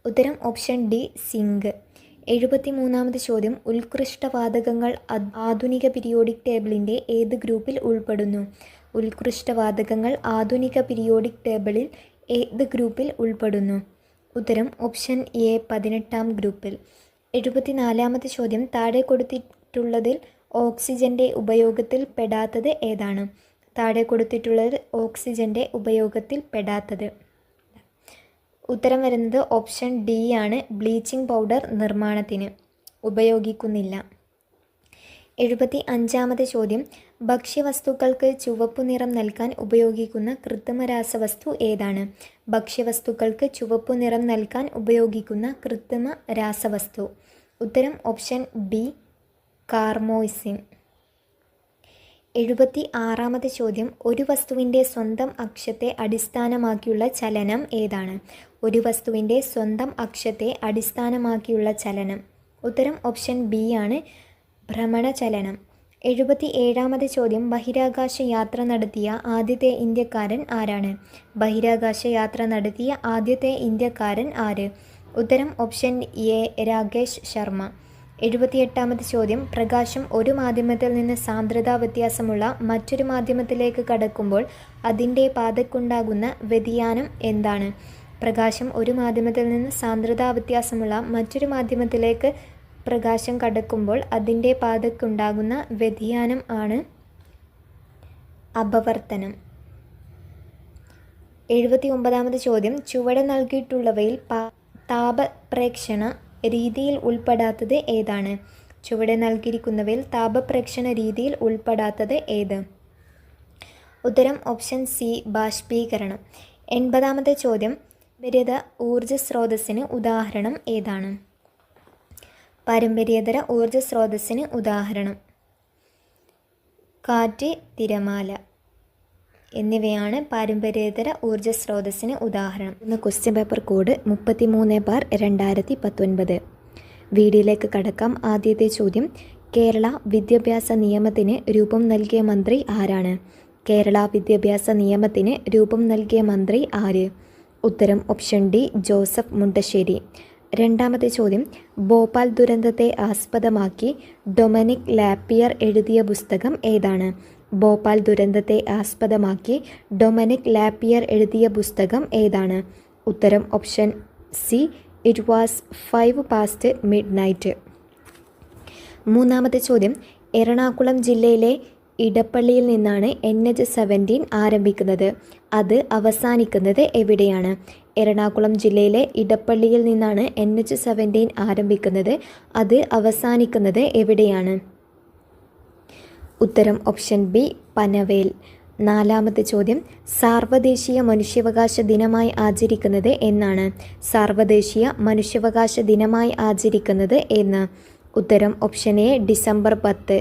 Speaker 1: ഉത്തരം ഓപ്ഷൻ ഡി സിങ്ക്. 73ാമത്തെ ചോദ്യം ഉത്കൃഷ്ടവാതകങ്ങൾ ആധുനിക പീരിയോഡിക് ടേബിളിൻ്റെ ഏത് ഗ്രൂപ്പിൽ ഉൾപ്പെടുന്നു? ഉത്കൃഷ്ടവാതകങ്ങൾ ആധുനിക പീരിയോഡിക് ടേബിളിൽ ഏത് ഗ്രൂപ്പിൽ ഉൾപ്പെടുന്നു? ഉത്തരം ഓപ്ഷൻ എ 18ാം ഗ്രൂപ്പിൽ. 74ാമത്തെ ചോദ്യം താഴെ കൊടുത്തിട്ടുള്ളതിൽ ഓക്സിജൻ്റെ ഉപയോഗത്തിൽ പെടാത്തത് ഏതാണ്? താഴെ കൊടുത്തിട്ടുള്ളത് ഓക്സിജൻ്റെ ഉപയോഗത്തിൽ പെടാത്തത്. ഉത്തരം വരുന്നത് ഓപ്ഷൻ ഡി ആണ്. ബ്ലീച്ചിങ് പൗഡർ നിർമ്മാണത്തിന് ഉപയോഗിക്കുന്നില്ല. 75ാമത്തെ ചോദ്യം ഭക്ഷ്യവസ്തുക്കൾക്ക് ചുവപ്പു നിറം നൽകാൻ ഉപയോഗിക്കുന്ന കൃത്രിമ രാസവസ്തു ഏതാണ്? ഭക്ഷ്യവസ്തുക്കൾക്ക് ചുവപ്പു നിറം നൽകാൻ ഉപയോഗിക്കുന്ന കൃത്രിമ രാസവസ്തു. ഉത്തരം ഓപ്ഷൻ ബി കാർമോയിസിൻ. 76ാമത്തെ ചോദ്യം ഒരു വസ്തുവിൻ്റെ സ്വന്തം അക്ഷത്തെ അടിസ്ഥാനമാക്കിയുള്ള ചലനം ഏതാണ്? ഒരു വസ്തുവിൻ്റെ സ്വന്തം അക്ഷത്തെ അടിസ്ഥാനമാക്കിയുള്ള ചലനം. ഉത്തരം ഓപ്ഷൻ ബി ആണ് ഭ്രമണചലനം. 77ാമത്തെ ചോദ്യം ബഹിരാകാശ യാത്ര നടത്തിയ ആദ്യത്തെ ഇന്ത്യക്കാരൻ ആരാണ്? ബഹിരാകാശ യാത്ര നടത്തിയ ആദ്യത്തെ ഇന്ത്യക്കാരൻ ആര്? ഉത്തരം ഓപ്ഷൻ എ രാകേഷ് ശർമ്മ. 78ാമത്തെ ചോദ്യം പ്രകാശം ഒരു മാധ്യമത്തിൽ നിന്ന് സാന്ദ്രതാ വ്യത്യാസമുള്ള മറ്റൊരു മാധ്യമത്തിലേക്ക് കടക്കുമ്പോൾ അതിൻ്റെ പാതയ്ക്കുണ്ടാകുന്ന വ്യതിയാനം എന്താണ്? പ്രകാശം ഒരു മാധ്യമത്തിൽ നിന്ന് സാന്ദ്രതാ വ്യത്യാസമുള്ള മറ്റൊരു മാധ്യമത്തിലേക്ക് പ്രകാശം കടക്കുമ്പോൾ അതിൻ്റെ പാതയ്ക്കുണ്ടാകുന്ന വ്യതിയാനം ആണ് അപവർത്തനം. 79ാമത്തെ ചോദ്യം ചുവടെ നൽകിയിട്ടുള്ളവയിൽ താപപ്രേക്ഷണ രീതിയിൽ ഉൾപ്പെടാത്തത് ഏതാണ്? ചുവടെ നൽകിയിരിക്കുന്നവയിൽ താപപ്രേക്ഷണ രീതിയിൽ ഉൾപ്പെടാത്തത് ഏത്? ഉത്തരം ഓപ്ഷൻ സി ബാഷ്പീകരണം. 80ാമത്തെ ചോദ്യം പാരമ്പര്യേതര ഊർജ സ്രോതസ്സിന് ഉദാഹരണം ഏതാണ്? പാരമ്പര്യേതര ഊർജ സ്രോതസ്സിന് ഉദാഹരണം കാറ്റ്, തിരമാല എന്നിവയാണ് പാരമ്പര്യേതര ഊർജ സ്രോതസ്സിന് ഉദാഹരണം. ഇന്ന് ക്വസ്റ്റ്യൻ പേപ്പർ കോഡ് 33/2019. വീഡിയോയിലേക്ക് കടക്കാം. ആദ്യത്തെ ചോദ്യം കേരള വിദ്യാഭ്യാസ നിയമത്തിന് രൂപം നൽകിയ മന്ത്രി ആരാണ്? കേരള വിദ്യാഭ്യാസ നിയമത്തിന് രൂപം നൽകിയ മന്ത്രി ആര്? ഉത്തരം ഓപ്ഷൻ ഡി ജോസഫ് മുണ്ടശ്ശേരി. രണ്ടാമത്തെ ചോദ്യം ഭോപ്പാൽ ദുരന്തത്തെ ആസ്പദമാക്കി ഡൊമിനിക് ലാപ്പിയർ എഴുതിയ പുസ്തകം ഏതാണ്? ഭോപ്പാൽ ദുരന്തത്തെ ആസ്പദമാക്കി ഡൊമിനിക് ലാപ്പിയർ എഴുതിയ പുസ്തകം ഏതാണ്? ഉത്തരം option C it was 5 past midnight. മൂന്നാമത്തെ ചോദ്യം എറണാകുളം ജില്ലയിലെ ഇടപ്പള്ളിയിൽ നിന്നാണ് NH-17 ആരംഭിക്കുന്നത്. അത് അവസാനിക്കുന്നത് എവിടെയാണ്? എറണാകുളം ജില്ലയിലെ ഇടപ്പള്ളിയിൽ നിന്നാണ് NH-17 ആരംഭിക്കുന്നത്. അത് അവസാനിക്കുന്നത് എവിടെയാണ്? ഉത്തരം ഓപ്ഷൻ ബി പനവേൽ. നാലാമത്തെ ചോദ്യം സാർവദേശീയ മനുഷ്യാവകാശ ദിനമായി ആചരിക്കുന്നത് എന്നാണ്? സാർവദേശീയ മനുഷ്യാവകാശ ദിനമായി ആചരിക്കുന്നത് എന്ന്? ഉത്തരം ഓപ്ഷൻ എ ഡിസംബർ 10.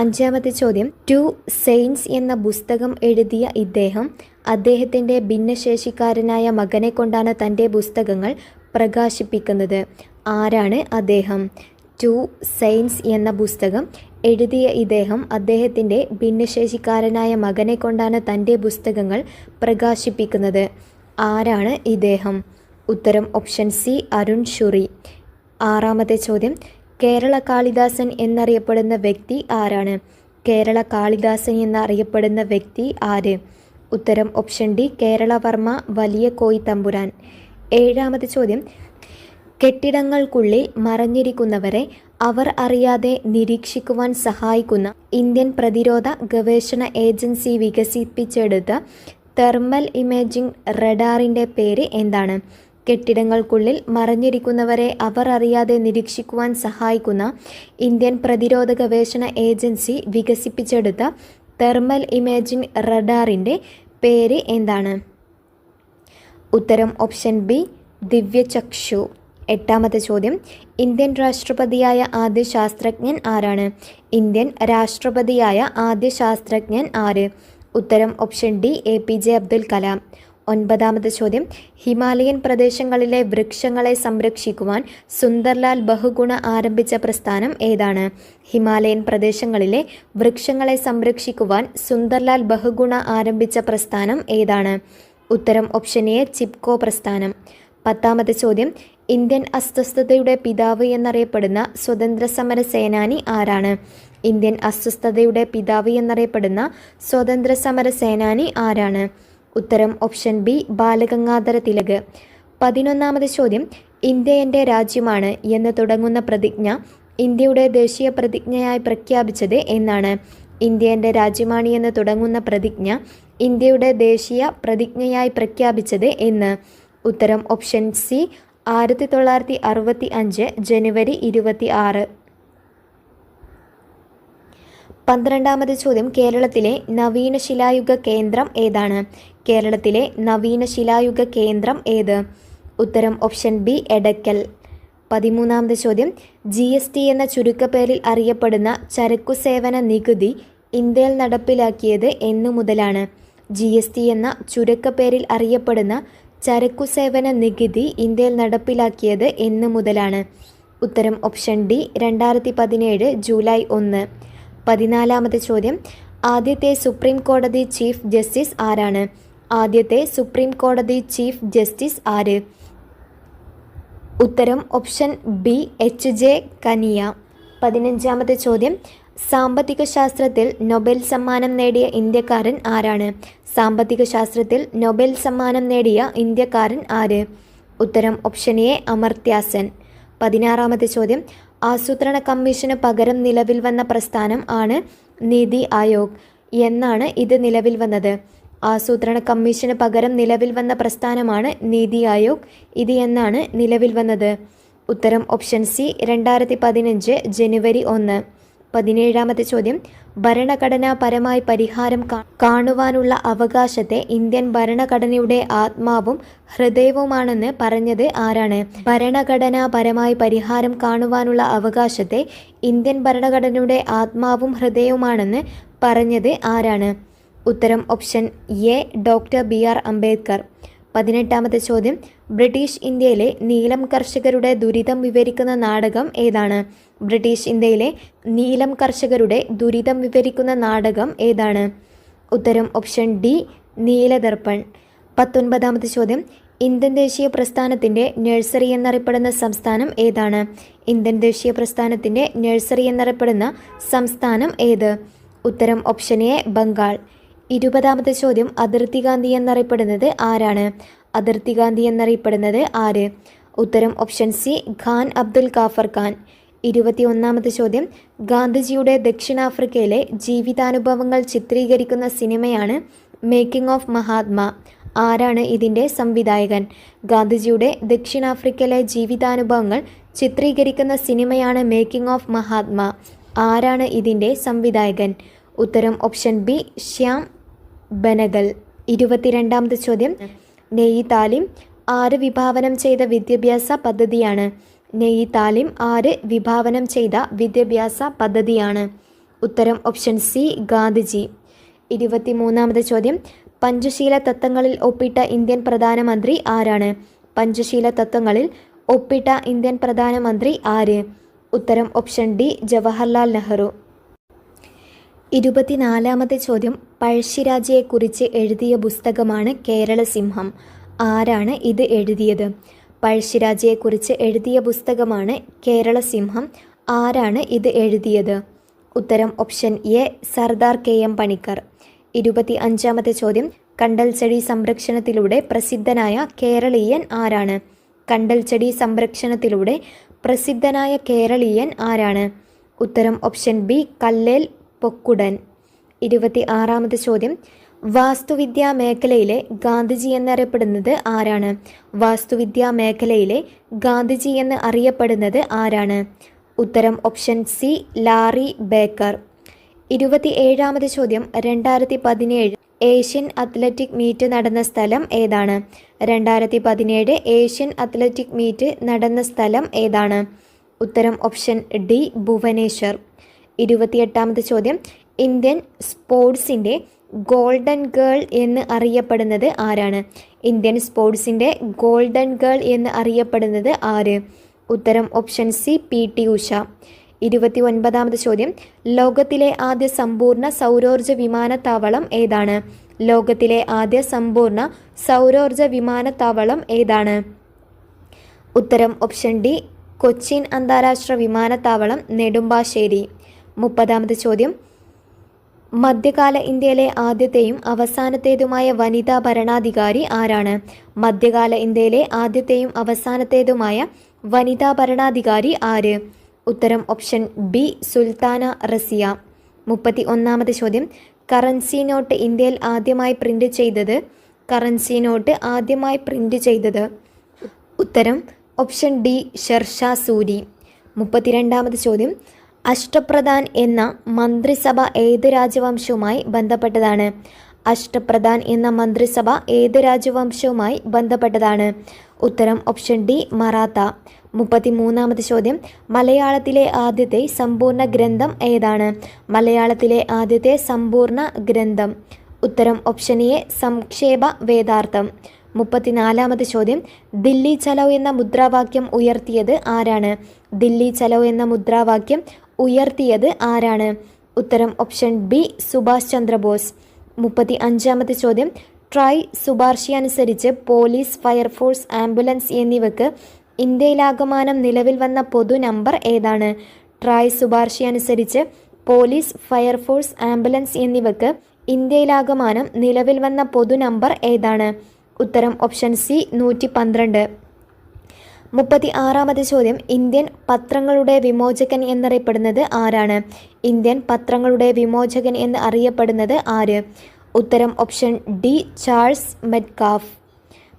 Speaker 1: അഞ്ചാമത്തെ ചോദ്യം ടു സെയിൻസ് എന്ന പുസ്തകം എഴുതിയ ഇദ്ദേഹം അദ്ദേഹത്തിൻ്റെ ഭിന്നശേഷിക്കാരനായ മകനെ കൊണ്ടാണ് തൻ്റെ പുസ്തകങ്ങൾ പ്രകാശിപ്പിക്കുന്നത്. ആരാണ് അദ്ദേഹം? ടു സെയിൻസ് എന്ന പുസ്തകം എഴുതിയ ഇദ്ദേഹം അദ്ദേഹത്തിൻ്റെ ഭിന്നശേഷിക്കാരനായ മകനെ കൊണ്ടാണ് തൻ്റെ പുസ്തകങ്ങൾ പ്രകാശിപ്പിക്കുന്നത്. ആരാണ് ഇദ്ദേഹം? ഉത്തരം ഓപ്ഷൻ സി അരുൺ ഷുറി. ആറാമത്തെ ചോദ്യം കേരള കാളിദാസൻ എന്നറിയപ്പെടുന്ന വ്യക്തി ആരാണ്? കേരള കാളിദാസൻ എന്നറിയപ്പെടുന്ന വ്യക്തി ആര്? ഉത്തരം ഓപ്ഷൻ ഡി കേരളവർമ്മ വലിയ കോയി തമ്പുരാൻ. ഏഴാമത്തെ ചോദ്യം കെട്ടിടങ്ങൾക്കുള്ളിൽ മറഞ്ഞിരിക്കുന്നവരെ അവർ അറിയാതെ നിരീക്ഷിക്കുവാൻ സഹായിക്കുന്ന ഇന്ത്യൻ പ്രതിരോധ ഗവേഷണ ഏജൻസി വികസിപ്പിച്ചെടുത്ത തെർമൽ ഇമേജിംഗ് റഡാറിൻ്റെ പേര് എന്താണ്? കെട്ടിടങ്ങൾക്കുള്ളിൽ മറഞ്ഞിരിക്കുന്നവരെ അവർ അറിയാതെ നിരീക്ഷിക്കുവാൻ സഹായിക്കുന്ന ഇന്ത്യൻ പ്രതിരോധ ഗവേഷണ ഏജൻസി വികസിപ്പിച്ചെടുത്ത തെർമൽ ഇമേജിംഗ് റഡാറിൻ്റെ പേര് എന്താണ്? ഉത്തരം ഓപ്ഷൻ ബി ദിവ്യചക്ഷു. എട്ടാമത്തെ ചോദ്യം ഇന്ത്യൻ രാഷ്ട്രപതിയായ ആദ്യ ശാസ്ത്രജ്ഞൻ ആരാണ്? ഇന്ത്യൻ രാഷ്ട്രപതിയായ ആദ്യ ശാസ്ത്രജ്ഞൻ ആര്? ഉത്തരം option D APJ Abdul Kalam. 9ാമത്തെ ചോദ്യം ഹിമാലയൻ പ്രദേശങ്ങളിലെ വൃക്ഷങ്ങളെ സംരക്ഷിക്കുവാൻ സുന്ദർലാൽ ബഹുഗുണ ആരംഭിച്ച പ്രസ്ഥാനം ഏതാണ്? ഹിമാലയൻ പ്രദേശങ്ങളിലെ വൃക്ഷങ്ങളെ സംരക്ഷിക്കുവാൻ സുന്ദർലാൽ ബഹുഗുണ ആരംഭിച്ച പ്രസ്ഥാനം ഏതാണ്? ഉത്തരം ഓപ്ഷൻ എ ചിപ്കോ പ്രസ്ഥാനം. 10ാമത്തെ ചോദ്യം ഇന്ത്യൻ അസ്വസ്ഥതയുടെ പിതാവ് എന്നറിയപ്പെടുന്ന സ്വതന്ത്ര സമര സേനാനി ആരാണ്? ഇന്ത്യൻ അസ്വസ്ഥതയുടെ പിതാവ് എന്നറിയപ്പെടുന്ന സ്വതന്ത്ര സമര സേനാനി ആരാണ്? ഉത്തരം ഓപ്ഷൻ ബി ബാലഗംഗാധര തിലക്. 11ാമത്തെ ചോദ്യം ഇന്ത്യ എൻ്റെ രാജ്യമാണ് എന്ന് തുടങ്ങുന്ന പ്രതിജ്ഞ ഇന്ത്യയുടെ ദേശീയ പ്രതിജ്ഞയായി പ്രഖ്യാപിച്ചത് എന്നാണ്? ഇന്ത്യ എൻ്റെ രാജ്യമാണ് എന്ന് തുടങ്ങുന്ന പ്രതിജ്ഞ ഇന്ത്യയുടെ ദേശീയ പ്രതിജ്ഞയായി പ്രഖ്യാപിച്ചത് എന്ന്? ഉത്തരം ഓപ്ഷൻ സി 1965 ജനുവരി 26. 12ാമത്തെ ചോദ്യം കേരളത്തിലെ നവീന ശിലായുഗ കേന്ദ്രം ഏതാണ്? കേരളത്തിലെ നവീന ശിലായുഗ കേന്ദ്രം ഏത്? ഉത്തരം ഓപ്ഷൻ ബി എടക്കൽ. 13ാമത്തെ ചോദ്യം GST എന്ന ചുരുക്കപ്പേരിൽ അറിയപ്പെടുന്ന ചരക്കു സേവന നികുതി ഇന്ത്യയിൽ നടപ്പിലാക്കിയത് എന്നു മുതലാണ്? GST എന്ന ചുരുക്കപ്പേരിൽ അറിയപ്പെടുന്ന ചരക്കു സേവന നികുതി ഇന്ത്യയിൽ നടപ്പിലാക്കിയത് എന്നു മുതലാണ്? ഉത്തരം ഓപ്ഷൻ ഡി 2017 ജൂലൈ 1. 14ാമത്തെ ചോദ്യം ആദ്യത്തെ സുപ്രീം കോടതി ചീഫ് ജസ്റ്റിസ് ആരാണ്? ആദ്യത്തെ സുപ്രീം കോടതി ചീഫ് ജസ്റ്റിസ് ആര്? ഉത്തരം ഓപ്ഷൻ ബി HJ കനിയ. 15ാമത്തെ ചോദ്യം സാമ്പത്തിക ശാസ്ത്രത്തിൽ നൊബേൽ സമ്മാനം നേടിയ ഇന്ത്യക്കാരൻ ആരാണ്? സാമ്പത്തിക ശാസ്ത്രത്തിൽ നൊബേൽ സമ്മാനം നേടിയ ഇന്ത്യക്കാരൻ ആര്? ഉത്തരം ഓപ്ഷൻ എ അമർത്യാസെൻ. 16ാമത്തെ ചോദ്യം ആസൂത്രണ കമ്മീഷന് പകരം നിലവിൽ വന്ന പ്രസ്ഥാനം ആണ് നീതി ആയോഗ്. എന്നാണ് ഇത് നിലവിൽ വന്നത്? ആസൂത്രണ കമ്മീഷന് പകരം നിലവിൽ വന്ന പ്രസ്ഥാനമാണ് നീതി ആയോഗ്. ഇത് എന്നാണ് നിലവിൽ വന്നത്? ഉത്തരം ഓപ്ഷൻ സി 2015 ജനുവരി 1. 17ാമത്തെ ചോദ്യം ഭരണഘടനാപരമായി പരിഹാരം കാണുവാനുള്ള അവകാശത്തെ ഇന്ത്യൻ ഭരണഘടനയുടെ ആത്മാവും ഹൃദയവുമാണെന്ന് പറഞ്ഞത് ആരാണ്? ഭരണഘടനാപരമായി പരിഹാരം കാണുവാനുള്ള അവകാശത്തെ ഇന്ത്യൻ ഭരണഘടനയുടെ ആത്മാവും ഹൃദയവുമാണെന്ന് പറഞ്ഞത് ആരാണ്? ഉത്തരം option A doctor BR Ambedkar. 18ാമത്തെ ചോദ്യം ബ്രിട്ടീഷ് ഇന്ത്യയിലെ നീലം കർഷകരുടെ ദുരിതം വിവരിക്കുന്ന നാടകം ഏതാണ്? ബ്രിട്ടീഷ് ഇന്ത്യയിലെ നീലം കർഷകരുടെ ദുരിതം വിവരിക്കുന്ന നാടകം ഏതാണ്? ഉത്തരം ഓപ്ഷൻ ഡി നീലദർപ്പൺ. 19ാമത്തെ ചോദ്യം ഇന്ത്യൻ ദേശീയ പ്രസ്ഥാനത്തിൻ്റെ നഴ്സറി എന്നറിയപ്പെടുന്ന സംസ്ഥാനം ഏതാണ്? ഇന്ത്യൻ ദേശീയ പ്രസ്ഥാനത്തിൻ്റെ നഴ്സറി എന്നറിയപ്പെടുന്ന സംസ്ഥാനം ഏത്? ഉത്തരം ഓപ്ഷൻ എ ബംഗാൾ. 20ാമത്തെ ചോദ്യം അതിർത്തി ഗാന്ധി എന്നറിയപ്പെടുന്നത് ആരാണ്? അതിർത്തി ഗാന്ധി എന്നറിയപ്പെടുന്നത് ആര്? ഉത്തരം ഓപ്ഷൻ സി ഖാൻ അബ്ദുൽ ഗാഫർ ഖാൻ. 21ാമത്തെ ചോദ്യം ഗാന്ധിജിയുടെ ദക്ഷിണാഫ്രിക്കയിലെ ജീവിതാനുഭവങ്ങൾ ചിത്രീകരിക്കുന്ന സിനിമയാണ് മേക്കിംഗ് ഓഫ് മഹാത്മാ. ആരാണ് ഇതിൻ്റെ സംവിധായകൻ? ഗാന്ധിജിയുടെ ദക്ഷിണാഫ്രിക്കയിലെ ജീവിതാനുഭവങ്ങൾ ചിത്രീകരിക്കുന്ന സിനിമയാണ് മേക്കിംഗ് ഓഫ് മഹാത്മാ. ആരാണ് ഇതിൻ്റെ സംവിധായകൻ? ഉത്തരം ഓപ്ഷൻ ബി ശ്യാം ബനഗൽ. 22ാമത്തെ ചോദ്യം നെയ്യ് താലിം ആര് വിഭാവനം ചെയ്ത വിദ്യാഭ്യാസ പദ്ധതിയാണ്? നെയ്യ് താലിം ആര് വിഭാവനം ചെയ്ത വിദ്യാഭ്യാസ പദ്ധതിയാണ്? ഉത്തരം ഓപ്ഷൻ സി ഗാന്ധിജി. 23ാമത്തെ ചോദ്യം പഞ്ചശീല തത്വങ്ങളിൽ ഒപ്പിട്ട ഇന്ത്യൻ പ്രധാനമന്ത്രി ആരാണ്? പഞ്ചശീല തത്വങ്ങളിൽ ഒപ്പിട്ട ഇന്ത്യൻ പ്രധാനമന്ത്രി ആര്? ഉത്തരം ഓപ്ഷൻ ഡി ജവഹർലാൽ നെഹ്റു. 24ാമത്തെ ചോദ്യം പഴശ്ശിരാജയെക്കുറിച്ച് എഴുതിയ പുസ്തകമാണ് കേരളസിംഹം. ആരാണ് ഇത് എഴുതിയത്? പഴശ്ശിരാജയെക്കുറിച്ച് എഴുതിയ പുസ്തകമാണ് കേരളസിംഹം. ആരാണ് ഇത് എഴുതിയത്? ഉത്തരം option A Sardar KM Panikkar. 25ാമത്തെ ചോദ്യം കണ്ടൽച്ചെടി സംരക്ഷണത്തിലൂടെ പ്രസിദ്ധനായ കേരളീയൻ ആരാണ്? കണ്ടൽച്ചെടി സംരക്ഷണത്തിലൂടെ പ്രസിദ്ധനായ കേരളീയൻ ആരാണ്? ഉത്തരം ഓപ്ഷൻ ബി കല്ലേൽ പൊക്കുടൻ. 26ാമത്തെ ചോദ്യം വാസ്തുവിദ്യാ മേഖലയിലെ ഗാന്ധിജി എന്നറിയപ്പെടുന്നത് ആരാണ്? വാസ്തുവിദ്യാ മേഖലയിലെ ഗാന്ധിജി എന്ന് അറിയപ്പെടുന്നത് ആരാണ്? ഉത്തരം ഓപ്ഷൻ സി ലാറി ബേക്കർ. 27ാമത്തെ ചോദ്യം 2017 ഏഷ്യൻ അത്ലറ്റിക് മീറ്റ് നടന്ന സ്ഥലം ഏതാണ്? 2017 ഏഷ്യൻ അത്ലറ്റിക് മീറ്റ് നടന്ന സ്ഥലം ഏതാണ്? ഉത്തരം ഓപ്ഷൻ ഡി ഭുവനേശ്വർ. 28ാമത്തെ ചോദ്യം ഇന്ത്യൻ സ്പോർട്സിൻ്റെ ഗോൾഡൻ ഗേൾ എന്ന് അറിയപ്പെടുന്നത് ആരാണ്? ഇന്ത്യൻ സ്പോർട്സിൻ്റെ ഗോൾഡൻ ഗേൾ എന്ന് അറിയപ്പെടുന്നത് ആര്? ഉത്തരം ഓപ്ഷൻ സി PT ഉഷ. 29ാമത് ചോദ്യം, ലോകത്തിലെ ആദ്യ സമ്പൂർണ്ണ സൗരോർജ്ജ വിമാനത്താവളം ഏതാണ്? ലോകത്തിലെ ആദ്യ സമ്പൂർണ്ണ സൗരോർജ്ജ വിമാനത്താവളം ഏതാണ്? ഉത്തരം ഓപ്ഷൻ ഡി കൊച്ചിൻ അന്താരാഷ്ട്ര വിമാനത്താവളം, നെടുമ്പാശ്ശേരി. 30ാമത് ചോദ്യം, മധ്യകാല ഇന്ത്യയിലെ ആദ്യത്തെയും അവസാനത്തേതുമായ വനിതാ ഭരണാധികാരി ആരാണ്? മധ്യകാല ഇന്ത്യയിലെ ആദ്യത്തെയും അവസാനത്തേതുമായ വനിതാ ഭരണാധികാരി ആര്? ഉത്തരം ഓപ്ഷൻ ബി സുൽത്താന റസിയ. 31ാമത് ചോദ്യം, കറൻസി നോട്ട് ഇന്ത്യയിൽ ആദ്യമായി പ്രിന്റ് ചെയ്തത്? ഉത്തരം ഓപ്ഷൻ ഡി ഷെർഷാ സൂരി. 32ാമത് ചോദ്യം, അഷ്ടപ്രധാൻ എന്ന മന്ത്രിസഭ ഏത് രാജവംശവുമായി ബന്ധപ്പെട്ടതാണ്? അഷ്ടപ്രധാൻ എന്ന മന്ത്രിസഭ ഏത് രാജവംശവുമായി ബന്ധപ്പെട്ടതാണ്? ഉത്തരം ഓപ്ഷൻ ഡി മറാത്ത. 33ാമത് ചോദ്യം, മലയാളത്തിലെ ആദ്യത്തെ സമ്പൂർണ്ണ ഗ്രന്ഥം ഏതാണ്? മലയാളത്തിലെ ആദ്യത്തെ സമ്പൂർണ്ണ ഗ്രന്ഥം. ഉത്തരം ഓപ്ഷൻ എ സംക്ഷേപ വേദാർത്ഥം. 34ാമത് ചോദ്യം, ദില്ലി ചലോ എന്ന മുദ്രാവാക്യം ഉയർത്തിയത് ആരാണ്? ദില്ലി ചലോ എന്ന മുദ്രാവാക്യം ഉയർത്തിയത് ആരാണ്? ഉത്തരം ഓപ്ഷൻ ബി സുഭാഷ് ചന്ദ്രബോസ്. 35ാമത് ചോദ്യം, ട്രായ് ശുപാർശയനുസരിച്ച് പോലീസ്, ഫയർഫോഴ്സ്, ആംബുലൻസ് എന്നിവയ്ക്ക് ഇന്ത്യയിലാകമാനം നിലവിൽ വന്ന പൊതു നമ്പർ ഏതാണ്? ട്രായ് ശുപാർശയനുസരിച്ച് പോലീസ്, ഫയർഫോഴ്സ്, ആംബുലൻസ് എന്നിവയ്ക്ക് ഇന്ത്യയിലാകമാനം നിലവിൽ വന്ന പൊതു നമ്പർ ഏതാണ്? ഉത്തരം ഓപ്ഷൻ സി 112. 36ാമത് ചോദ്യം, ഇന്ത്യൻ പത്രങ്ങളുടെ വിമോചകൻ എന്നറിയപ്പെടുന്നത് ആരാണ്? ഇന്ത്യൻ പത്രങ്ങളുടെ വിമോചകൻ എന്ന് അറിയപ്പെടുന്നത് ആര്? ഉത്തരം ഓപ്ഷൻ ഡി ചാൾസ് മെറ്റ്കാഫ്.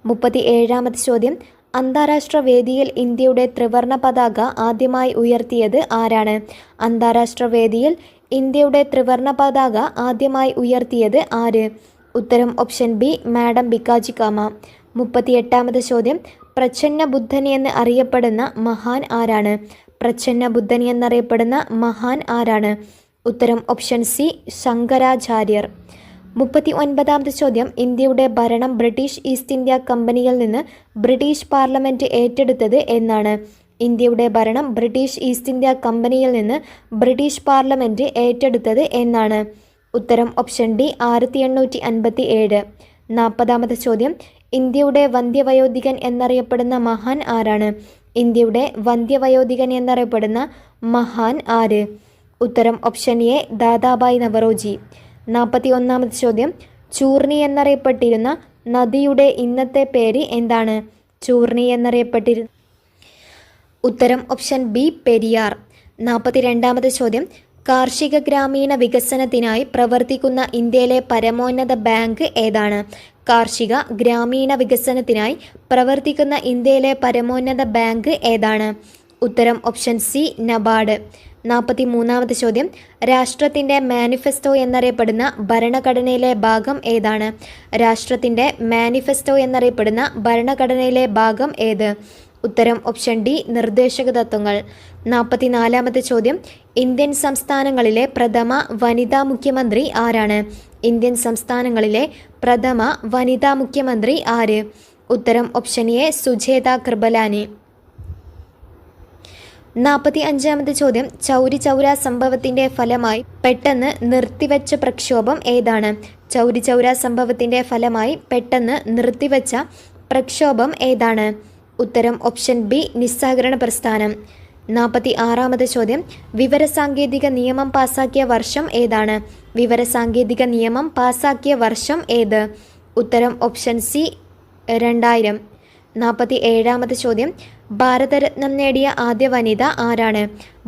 Speaker 1: 37ാമത് ചോദ്യം, അന്താരാഷ്ട്ര വേദിയിൽ ഇന്ത്യയുടെ ത്രിവർണ പതാക ആദ്യമായി ഉയർത്തിയത് ആരാണ്? അന്താരാഷ്ട്ര വേദിയിൽ ഇന്ത്യയുടെ ത്രിവർണ പതാക ആദ്യമായി ഉയർത്തിയത് ആര്? ഉത്തരം ഓപ്ഷൻ ബി മാഡം ബിക്കാജി കാമ. 38ാമത് ചോദ്യം, പ്രച്ഛന്ന ബുദ്ധൻ എന്ന് അറിയപ്പെടുന്ന മഹാൻ ആരാണ്? പ്രച്ഛന്ന ബുദ്ധൻ എന്നറിയപ്പെടുന്ന മഹാൻ ആരാണ്? ഉത്തരം ഓപ്ഷൻ സി ശങ്കരാചാര്യർ. 39ാമത് ചോദ്യം, ഇന്ത്യയുടെ ഭരണം ബ്രിട്ടീഷ് ഈസ്റ്റ് ഇന്ത്യ കമ്പനിയിൽ നിന്ന് ബ്രിട്ടീഷ് പാർലമെൻറ്റ് ഏറ്റെടുത്തത് എന്നാണ്? ഇന്ത്യയുടെ ഭരണം ബ്രിട്ടീഷ് ഈസ്റ്റ് ഇന്ത്യ കമ്പനിയിൽ നിന്ന് ബ്രിട്ടീഷ് പാർലമെൻറ്റ് ഏറ്റെടുത്തത് എന്നാണ്? ഉത്തരം ഓപ്ഷൻ ഡി 1857. 40ാമത് ചോദ്യം, ഇന്ത്യയുടെ വന്ധ്യവയോധികൻ എന്നറിയപ്പെടുന്ന മഹാൻ ആരാണ്? ഇന്ത്യയുടെ വന്ധ്യവയോധികൻ എന്നറിയപ്പെടുന്ന മഹാൻ ആര്? ഉത്തരം ഓപ്ഷൻ എ ദാദാബായ് നവറോജി. 41ാമത് ചോദ്യം, ചൂർണി എന്നറിയപ്പെട്ടിരുന്ന നദിയുടെ ഇന്നത്തെ പേര് എന്താണ്? ചൂർണി എന്നറിയപ്പെട്ടിരുന്ന ഉത്തരം ഓപ്ഷൻ ബി പെരിയാർ. 42ാമത് ചോദ്യം, കാർഷിക ഗ്രാമീണ വികസനത്തിനായി പ്രവർത്തിക്കുന്ന ഇന്ത്യയിലെ പരമോന്നത ബാങ്ക് ഏതാണ്? കാർഷിക ഗ്രാമീണ വികസനത്തിനായി പ്രവർത്തിക്കുന്ന ഇന്ത്യയിലെ പരമോന്നത ബാങ്ക് ഏതാണ്? ഉത്തരം ഓപ്ഷൻ സി നബാർഡ്. 43ാമത് ചോദ്യം, രാഷ്ട്രത്തിൻ്റെ മാനിഫെസ്റ്റോ എന്നറിയപ്പെടുന്ന ഭരണഘടനയിലെ ഭാഗം ഏതാണ്? രാഷ്ട്രത്തിൻ്റെ മാനിഫെസ്റ്റോ എന്നറിയപ്പെടുന്ന ഭരണഘടനയിലെ ഭാഗം ഏത്? ഉത്തരം ഓപ്ഷൻ ഡി നിർദ്ദേശക തത്വങ്ങൾ. 44ാമത്തെ ചോദ്യം, ഇന്ത്യൻ സംസ്ഥാനങ്ങളിലെ പ്രഥമ വനിതാ മുഖ്യമന്ത്രി ആരാണ്? ഇന്ത്യൻ സംസ്ഥാനങ്ങളിലെ പ്രഥമ വനിതാ മുഖ്യമന്ത്രി ആര്? ഉത്തരം ഓപ്ഷൻ എ സുജേത കൃപലാനി. 45ാമത്തെ ചോദ്യം, ചൗരി ചൗര സംഭവത്തിൻ്റെ ഫലമായി പെട്ടെന്ന് നിർത്തിവെച്ച പ്രക്ഷോഭം ഏതാണ്? ചൗരി ചൗര സംഭവത്തിൻ്റെ ഫലമായി പെട്ടെന്ന് നിർത്തിവെച്ച പ്രക്ഷോഭം ഏതാണ്? ഉത്തരം ഓപ്ഷൻ ബി നിസ്സഹകരണ പ്രസ്ഥാനം. 46ാമത്തെ ചോദ്യം, വിവരസാങ്കേതിക നിയമം പാസാക്കിയ വർഷം ഏതാണ്? വിവരസാങ്കേതിക നിയമം പാസാക്കിയ വർഷം ഏത്? ഉത്തരം ഓപ്ഷൻ സി 2000. 47ാമത്തെ ചോദ്യം, ഭാരതരത്നം നേടിയ ആദ്യ വനിത ആരാണ്?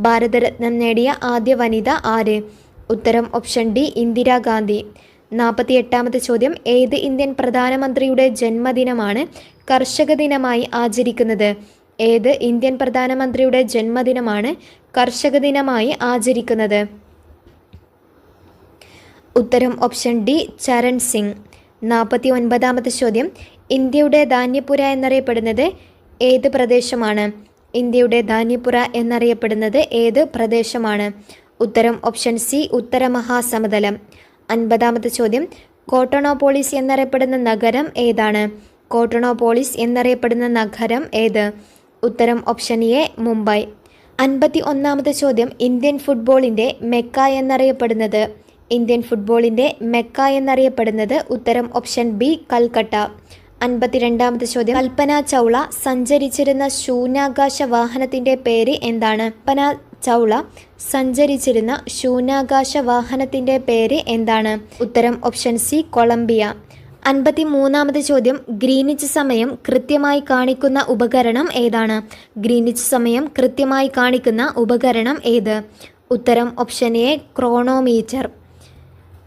Speaker 1: ഭാരതരത്നം നേടിയ ആദ്യ വനിത ആര്? ഉത്തരം ഓപ്ഷൻ ഡി ഇന്ദിരാഗാന്ധി. 48ാമത്തെ ചോദ്യം, ഏത് ഇന്ത്യൻ പ്രധാനമന്ത്രിയുടെ ജന്മദിനമാണ് കർഷക ദിനമായി ആചരിക്കുന്നത്? ഏത് ഇന്ത്യൻ പ്രധാനമന്ത്രിയുടെ ജന്മദിനമാണ് കർഷക ദിനമായി ആചരിക്കുന്നത്? ഉത്തരം ഓപ്ഷൻ ഡി ചരൺ സിംഗ്. 49ാമത്തെ ചോദ്യം, ഇന്ത്യയുടെ ധാന്യപ്പുര എന്നറിയപ്പെടുന്നത് ഏത് പ്രദേശമാണ്? ഇന്ത്യയുടെ ധാന്യപ്പുര എന്നറിയപ്പെടുന്നത് ഏത് പ്രദേശമാണ്? ഉത്തരം ഓപ്ഷൻ സി ഉത്തര മഹാസമതലം. 50-ാമത്തെ ചോദ്യം കോട്ടോണോപോളിസ് എന്നറിയപ്പെടുന്ന നഗരം ഏതാണ്? കോട്ടോണോപോളിസ് എന്നറിയപ്പെടുന്ന നഗരം ഏത്? ഉത്തരം ഓപ്ഷൻ എ മുംബൈ. 51-ാമത്തെ ചോദ്യം ഇന്ത്യൻ ഫുട്ബോളിൻ്റെ മെക്ക എന്നറിയപ്പെടുന്നത്? ഇന്ത്യൻ ഫുട്ബോളിൻ്റെ മെക്ക എന്നറിയപ്പെടുന്നത്? ഉത്തരം ഓപ്ഷൻ ബി കൽക്കട്ട. 52-ാമത്തെ ചോദ്യം കൽപ്പന ചൗള സഞ്ചരിച്ചിരുന്ന ശൂന്യാകാശ വാഹനത്തിൻ്റെ പേര് എന്താണ്? കൽപ്പന ചൗള സഞ്ചരിച്ചിരുന്ന ശൂന്യാകാശ വാഹനത്തിൻ്റെ പേര് എന്താണ്? ഉത്തരം ഓപ്ഷൻ സി കൊളംബിയ. 53-ാമത്തെ ചോദ്യം ഗ്രീനിച്ച് സമയം കൃത്യമായി കാണിക്കുന്ന ഉപകരണം ഏതാണ്? ഗ്രീനിച്ച് സമയം കൃത്യമായി കാണിക്കുന്ന ഉപകരണം ഏത്? ഉത്തരം ഓപ്ഷൻ എ ക്രോണോമീറ്റർ.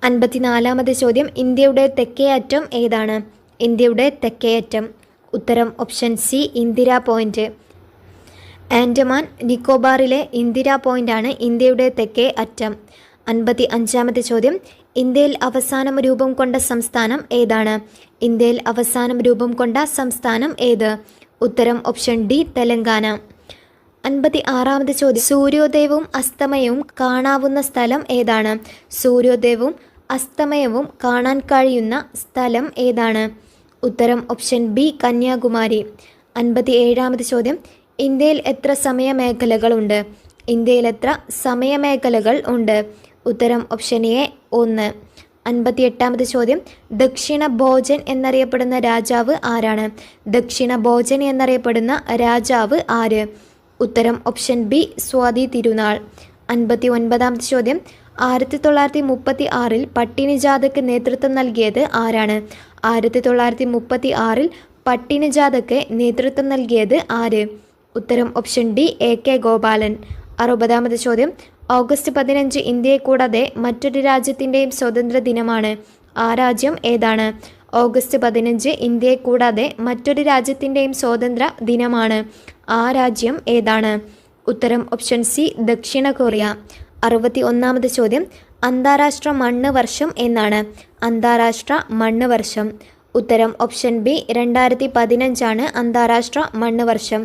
Speaker 1: 54-ാമത്തെ ചോദ്യം ഇന്ത്യയുടെ തെക്കേ അറ്റം ഏതാണ്? ഇന്ത്യയുടെ തെക്കേ അറ്റം. ഉത്തരം option C Indira point. Andaman നിക്കോബാറിലെ ഇന്ദിരാ പോയിന്റാണ് ഇന്ത്യയുടെ തെക്കേ അറ്റം. 55-ാമത്തെ ചോദ്യം ഇന്ത്യയിൽ അവസാനം രൂപം കൊണ്ട സംസ്ഥാനം ഏതാണ്? ഇന്ത്യയിൽ അവസാനം രൂപം കൊണ്ട സംസ്ഥാനം ഏത്? ഉത്തരം ഓപ്ഷൻ ഡി തെലങ്കാന. 56-ാമത്തെ ചോദ്യം സൂര്യോദയവും അസ്തമയവും കാണാവുന്ന സ്ഥലം ഏതാണ്? സൂര്യോദയവും അസ്തമയവും കാണാൻ കഴിയുന്ന സ്ഥലം ഏതാണ്? ഉത്തരം ഓപ്ഷൻ ബി കന്യാകുമാരി. 57-ാമത്തെ ചോദ്യം ഇന്ത്യയിൽ എത്ര സമയമേഖലകളുണ്ട്? ഇന്ത്യയിൽ എത്ര സമയമേഖലകൾ ഉണ്ട്? ഉത്തരം ഓപ്ഷൻ എ 1. 58-ാമത്തെ ചോദ്യം ദക്ഷിണ ഭോജൻ എന്നറിയപ്പെടുന്ന രാജാവ് ആരാണ്? ദക്ഷിണ ഭോജൻ എന്നറിയപ്പെടുന്ന രാജാവ് ആര്? ഉത്തരം ഓപ്ഷൻ ബി സ്വാതി തിരുനാൾ. 59-ാമത്തെ ചോദ്യം 1936-ൽ പട്ടിണിജാഥയ്ക്ക് നേതൃത്വം നൽകിയത് ആരാണ്? 1936-ൽ പട്ടിണിജാഥയ്ക്ക് നേതൃത്വം നൽകിയത് ആര്? ഉത്തരം option D A K Gopalan. 60-ാമത്തെ ചോദ്യം ഓഗസ്റ്റ് 15 ഇന്ത്യയെ കൂടാതെ മറ്റൊരു രാജ്യത്തിൻ്റെയും സ്വാതന്ത്ര്യ ദിനമാണ്. ആ രാജ്യം ഏതാണ്? ഓഗസ്റ്റ് 15 ഇന്ത്യയെ കൂടാതെ മറ്റൊരു രാജ്യത്തിൻ്റെയും സ്വാതന്ത്ര്യ ദിനമാണ്. ആ രാജ്യം ഏതാണ്? ഉത്തരം ഓപ്ഷൻ സി ദക്ഷിണ കൊറിയ. 61-ാമത്തെ ചോദ്യം അന്താരാഷ്ട്ര മണ്ണ് വർഷം എന്നാണ്? അന്താരാഷ്ട്ര മണ്ണ് വർഷം. ഉത്തരം ഓപ്ഷൻ ബി 2015 അന്താരാഷ്ട്ര മണ്ണ് വർഷം.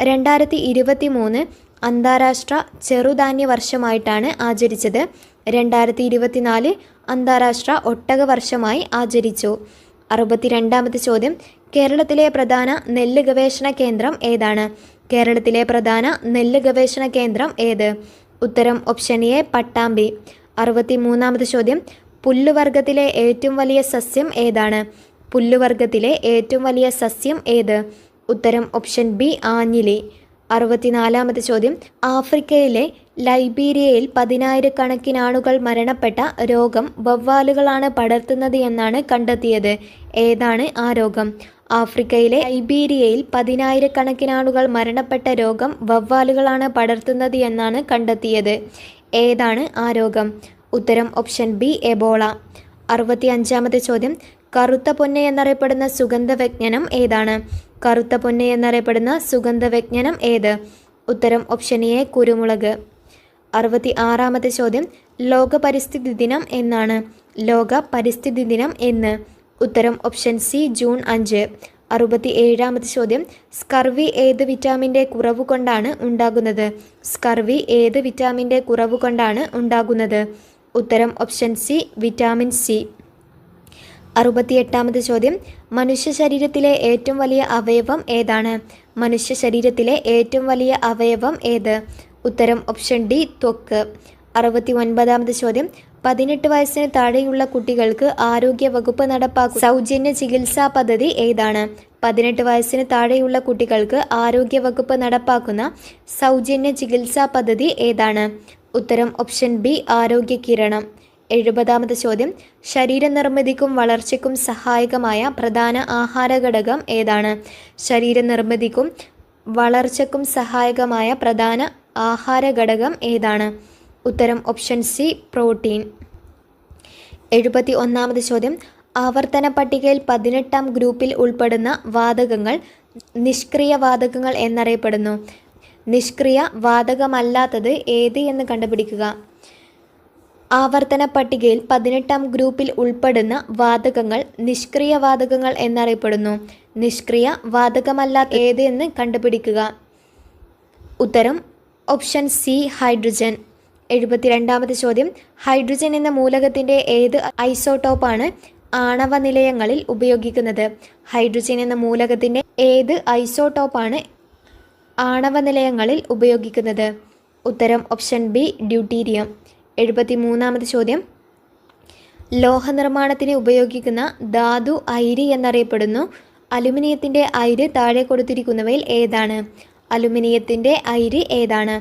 Speaker 1: 2023 അന്താരാഷ്ട്ര ചെറുധാന്യ വർഷമായിട്ടാണ് ആചരിച്ചത്. 2024 അന്താരാഷ്ട്ര ഒട്ടക വർഷമായി ആചരിച്ചു. 62-ാമത്തെ ചോദ്യം കേരളത്തിലെ പ്രധാന നെല്ല് ഗവേഷണ കേന്ദ്രം ഏതാണ്? കേരളത്തിലെ പ്രധാന നെല്ല് ഗവേഷണ കേന്ദ്രം ഏത്? ഉത്തരം ഓപ്ഷൻ എ പട്ടാമ്പി. 63-ാമത്തെ ചോദ്യം പുല്ലുവർഗത്തിലെ ഏറ്റവും വലിയ സസ്യം ഏതാണ്? പുല്ലുവർഗത്തിലെ ഏറ്റവും വലിയ സസ്യം ഏത്? ഉത്തരം ഓപ്ഷൻ ബി ആഞ്ഞിലി. 64-ാമത്തെ ചോദ്യം ആഫ്രിക്കയിലെ ലൈബീരിയയിൽ 10,000 ആളുകൾ മരണപ്പെട്ട രോഗം വവ്വാലുകളാണ് പടർത്തുന്നത് എന്നാണ് കണ്ടെത്തിയത്. ഏതാണ് ആ രോഗം? ആഫ്രിക്കയിലെ ലൈബീരിയയിൽ 10,000 ആളുകൾ മരണപ്പെട്ട രോഗം വവ്വാലുകളാണ് പടർത്തുന്നത് എന്നാണ് കണ്ടെത്തിയത്. ഏതാണ് ആ രോഗം? ഉത്തരം ഓപ്ഷൻ ബി എബോള. 65-ാമത്തെ ചോദ്യം കറുത്ത പൊന്ന് എന്നറിയപ്പെടുന്ന സുഗന്ധവ്യഞ്ജനം ഏതാണ്? കറുത്ത പൊന്ന് എന്നറിയപ്പെടുന്ന സുഗന്ധവ്യഞ്ജനം ഏത്? ഉത്തരം ഓപ്ഷൻ എ കുരുമുളക്. 66-ാമത്തെ ചോദ്യം ലോക പരിസ്ഥിതി ദിനം എന്നാണ്? ലോക പരിസ്ഥിതി ദിനം എന്ന്? ഉത്തരം ഓപ്ഷൻ സി ജൂൺ 5. 67-ാമത്തെ ചോദ്യം സ്കർവി ഏത് വിറ്റാമിൻ്റെ കുറവ് കൊണ്ടാണ് ഉണ്ടാകുന്നത്? സ്കർവി ഏത് വിറ്റാമിൻ്റെ കുറവ് കൊണ്ടാണ് ഉണ്ടാകുന്നത്? ഉത്തരം ഓപ്ഷൻ സി വിറ്റാമിൻ സി. 68-ാമത്തെ ചോദ്യം മനുഷ്യ ശരീരത്തിലെ ഏറ്റവും വലിയ അവയവം ഏതാണ്? മനുഷ്യ ശരീരത്തിലെ ഏറ്റവും വലിയ അവയവം ഏത്? ഉത്തരം ഓപ്ഷൻ ഡി ത്വക്ക്. 69-ാമത്തെ ചോദ്യം 18 വയസ്സിന് താഴെയുള്ള കുട്ടികൾക്ക് ആരോഗ്യ വകുപ്പ് നടപ്പാക്കുന്ന സൗജന്യ ചികിത്സാ പദ്ധതി ഏതാണ്? 18 വയസ്സിന് താഴെയുള്ള കുട്ടികൾക്ക് ആരോഗ്യ വകുപ്പ് നടപ്പാക്കുന്ന സൗജന്യ ചികിത്സാ പദ്ധതി ഏതാണ്? ഉത്തരം ഓപ്ഷൻ ബി ആരോഗ്യ കിരണം. 70-ാമത്തെ ചോദ്യം ശരീരനിർമ്മിതിക്കും വളർച്ചയ്ക്കും സഹായകമായ പ്രധാന ആഹാര ഘടകം ഏതാണ്? ശരീരനിർമ്മിതിക്കും വളർച്ചയ്ക്കും സഹായകമായ പ്രധാന ആഹാര ഘടകം ഏതാണ്? ഉത്തരം ഓപ്ഷൻ സി പ്രോട്ടീൻ. 71-ാമത്തെ ചോദ്യം ആവർത്തന പട്ടികയിൽ 18-ാം ഗ്രൂപ്പിൽ ഉൾപ്പെടുന്ന വാതകങ്ങൾ നിഷ്ക്രിയ വാതകങ്ങൾ എന്നറിയപ്പെടുന്നു. നിഷ്ക്രിയ വാതകമല്ലാത്തത് ഏത് എന്ന് കണ്ടുപിടിക്കുക. ആവർത്തന പട്ടികയിൽ 18-ാം ഗ്രൂപ്പിൽ ഉൾപ്പെടുന്ന വാതകങ്ങൾ നിഷ്ക്രിയ വാതകങ്ങൾ എന്നറിയപ്പെടുന്നു. നിഷ്ക്രിയ വാതകമല്ലാത്ത ഏത് എന്ന് കണ്ടുപിടിക്കുക. ഉത്തരം ഓപ്ഷൻ സി ഹൈഡ്രജൻ. 72ാമത്തെ ചോദ്യം ഹൈഡ്രജൻ എന്ന മൂലകത്തിൻ്റെ ഏത് ഐസോട്ടോപ്പാണ് ആണവ നിലയങ്ങളിൽ ഉപയോഗിക്കുന്നത്? ഹൈഡ്രജൻ എന്ന മൂലകത്തിൻ്റെ ഏത് ഐസോട്ടോപ്പാണ് ആണവ നിലയങ്ങളിൽ ഉപയോഗിക്കുന്നത്? ഉത്തരം ഓപ്ഷൻ ബി ഡ്യൂട്ടീരിയം. 73ാമത്തെ ചോദ്യം ലോഹനിർമ്മാണത്തിന് ഉപയോഗിക്കുന്ന ധാതു അയിര് എന്നറിയപ്പെടുന്നു. അലുമിനിയത്തിൻ്റെ അയിര് താഴെ കൊടുത്തിരിക്കുന്നവയിൽ ഏതാണ്? അലുമിനിയത്തിൻ്റെ അയിര് ഏതാണ്?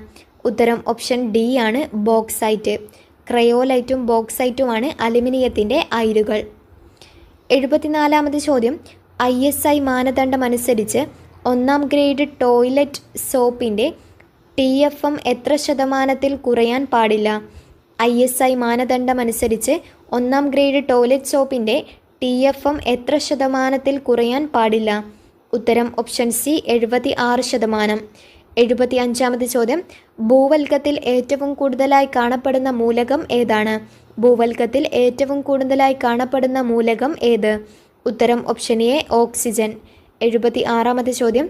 Speaker 1: ഉത്തരം ഓപ്ഷൻ ഡി ആണ് ബോക്സൈറ്റ്. ക്രയോലൈറ്റും ബോക്സൈറ്റുമാണ് അലുമിനിയത്തിൻ്റെ അയിരുകൾ. 74ാമത്തെ ചോദ്യം ISI മാനദണ്ഡമനുസരിച്ച് 1-ാം ഗ്രേഡ് ടോയ്ലറ്റ് സോപ്പിൻ്റെ TFM എത്ര ശതമാനത്തിൽ കുറയാൻ പാടില്ല? ISI മാനദണ്ഡമനുസരിച്ച് 1-ാം ഗ്രേഡ് ടോയ്ലറ്റ് സോപ്പിൻ്റെ TFM എത്ര ശതമാനത്തിൽ കുറയാൻ പാടില്ല? ഉത്തരം ഓപ്ഷൻ സി 76%. 75ാമത്തെ ചോദ്യം ഭൂവൽക്കത്തിൽ ഏറ്റവും കൂടുതലായി കാണപ്പെടുന്ന മൂലകം ഏതാണ്? ഭൂവൽക്കത്തിൽ ഏറ്റവും കൂടുതലായി കാണപ്പെടുന്ന മൂലകം ഏത്? ഉത്തരം ഓപ്ഷൻ എ ഓക്സിജൻ. 76ാമത്തെ ചോദ്യം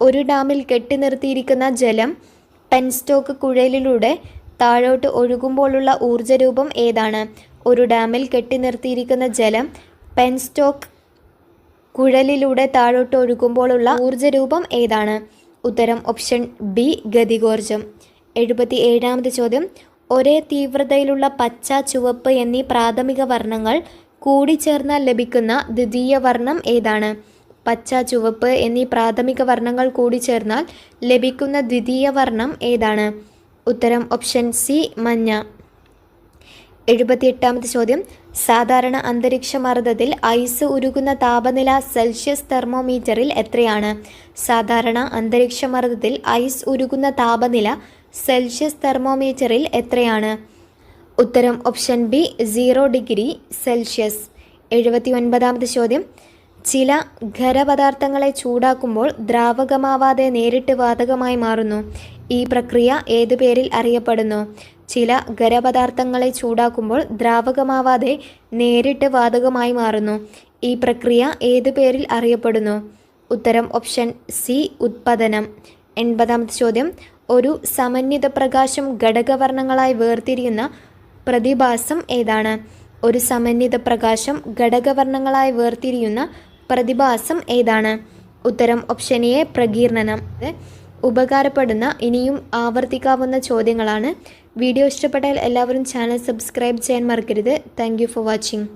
Speaker 1: ഒരു ഡാമിൽ കെട്ടി നിർത്തിയിരിക്കുന്ന ജലം പെൻസ്റ്റോക്ക് കുഴലിലൂടെ താഴോട്ട് ഒഴുകുമ്പോഴുള്ള ഊർജ്ജരൂപം ഏതാണ്? ഒരു ഡാമിൽ കെട്ടി നിർത്തിയിരിക്കുന്ന ജലം പെൻസ്റ്റോക്ക് കുഴലിലൂടെ താഴോട്ട് ഒഴുകുമ്പോഴുള്ള ഊർജ്ജരൂപം ഏതാണ്? ഉത്തരം ഓപ്ഷൻ ബി ഗതികോർജം. 77ാമത്തെ ചോദ്യം ഒരേ തീവ്രതയിലുള്ള പച്ച, ചുവപ്പ് എന്നീ പ്രാഥമിക വർണ്ണങ്ങൾ കൂടിച്ചേർന്നാൽ ലഭിക്കുന്ന ദ്വിതീയ വർണ്ണം ഏതാണ്? പച്ച, ചുവപ്പ് എന്നീ പ്രാഥമിക വർണ്ണങ്ങൾ കൂടിച്ചേർന്നാൽ ലഭിക്കുന്ന ദ്വിതീയ വർണ്ണം ഏതാണ്? ഉത്തരം ഓപ്ഷൻ സി മഞ്ഞ. 78ാമത്തെ ചോദ്യം സാധാരണ അന്തരീക്ഷമർദ്ദത്തിൽ ഐസ് ഉരുകുന്ന താപനില സെൽഷ്യസ് തെർമോമീറ്ററിൽ എത്രയാണ്? സാധാരണ അന്തരീക്ഷമർദ്ദത്തിൽ ഐസ് ഉരുകുന്ന താപനില സെൽഷ്യസ് തെർമോമീറ്ററിൽ എത്രയാണ്? ഉത്തരം ഓപ്ഷൻ ബി 0 ഡിഗ്രി സെൽഷ്യസ്. 79ാമത്തെ ചോദ്യം ചില ഖരപദാർത്ഥങ്ങളെ ചൂടാക്കുമ്പോൾ ദ്രാവകമാവാതെ നേരിട്ട് വാതകമായി മാറുന്നു. ഈ പ്രക്രിയ ഏതു പേരിൽ അറിയപ്പെടുന്നു? ചില ഖരപദാർത്ഥങ്ങളെ ചൂടാക്കുമ്പോൾ ദ്രാവകമാവാതെ നേരിട്ട് വാതകമായി മാറുന്നു. ഈ പ്രക്രിയ ഏതു പേരിൽ അറിയപ്പെടുന്നു? ഉത്തരം ഓപ്ഷൻ സി ഉത്പതനം. 80ാമത്തെ ചോദ്യം ഒരു സമന്വിത പ്രകാശം ഘടകവർണ്ണങ്ങളായി വേർതിരിയുന്ന പ്രതിഭാസം ഏതാണ്? ഒരു സമന്വിത പ്രകാശം ഘടകവർണ്ണങ്ങളായി വേർതിരിയുന്ന പ്രതിഭാസം ഏതാണ്? ഉത്തരം ഓപ്ഷൻ എ പ്രകീർണനം. ഉപകാരപ്പെടുന്ന ഇനിയും ആവർത്തിക്കാവുന്ന ചോദ്യങ്ങളാണ്. വീഡിയോ ഇഷ്ടപ്പെട്ടാൽ എല്ലാവരും ചാനൽ സബ്സ്ക്രൈബ് ചെയ്യാൻ മറക്കരുത്. Thank you for watching.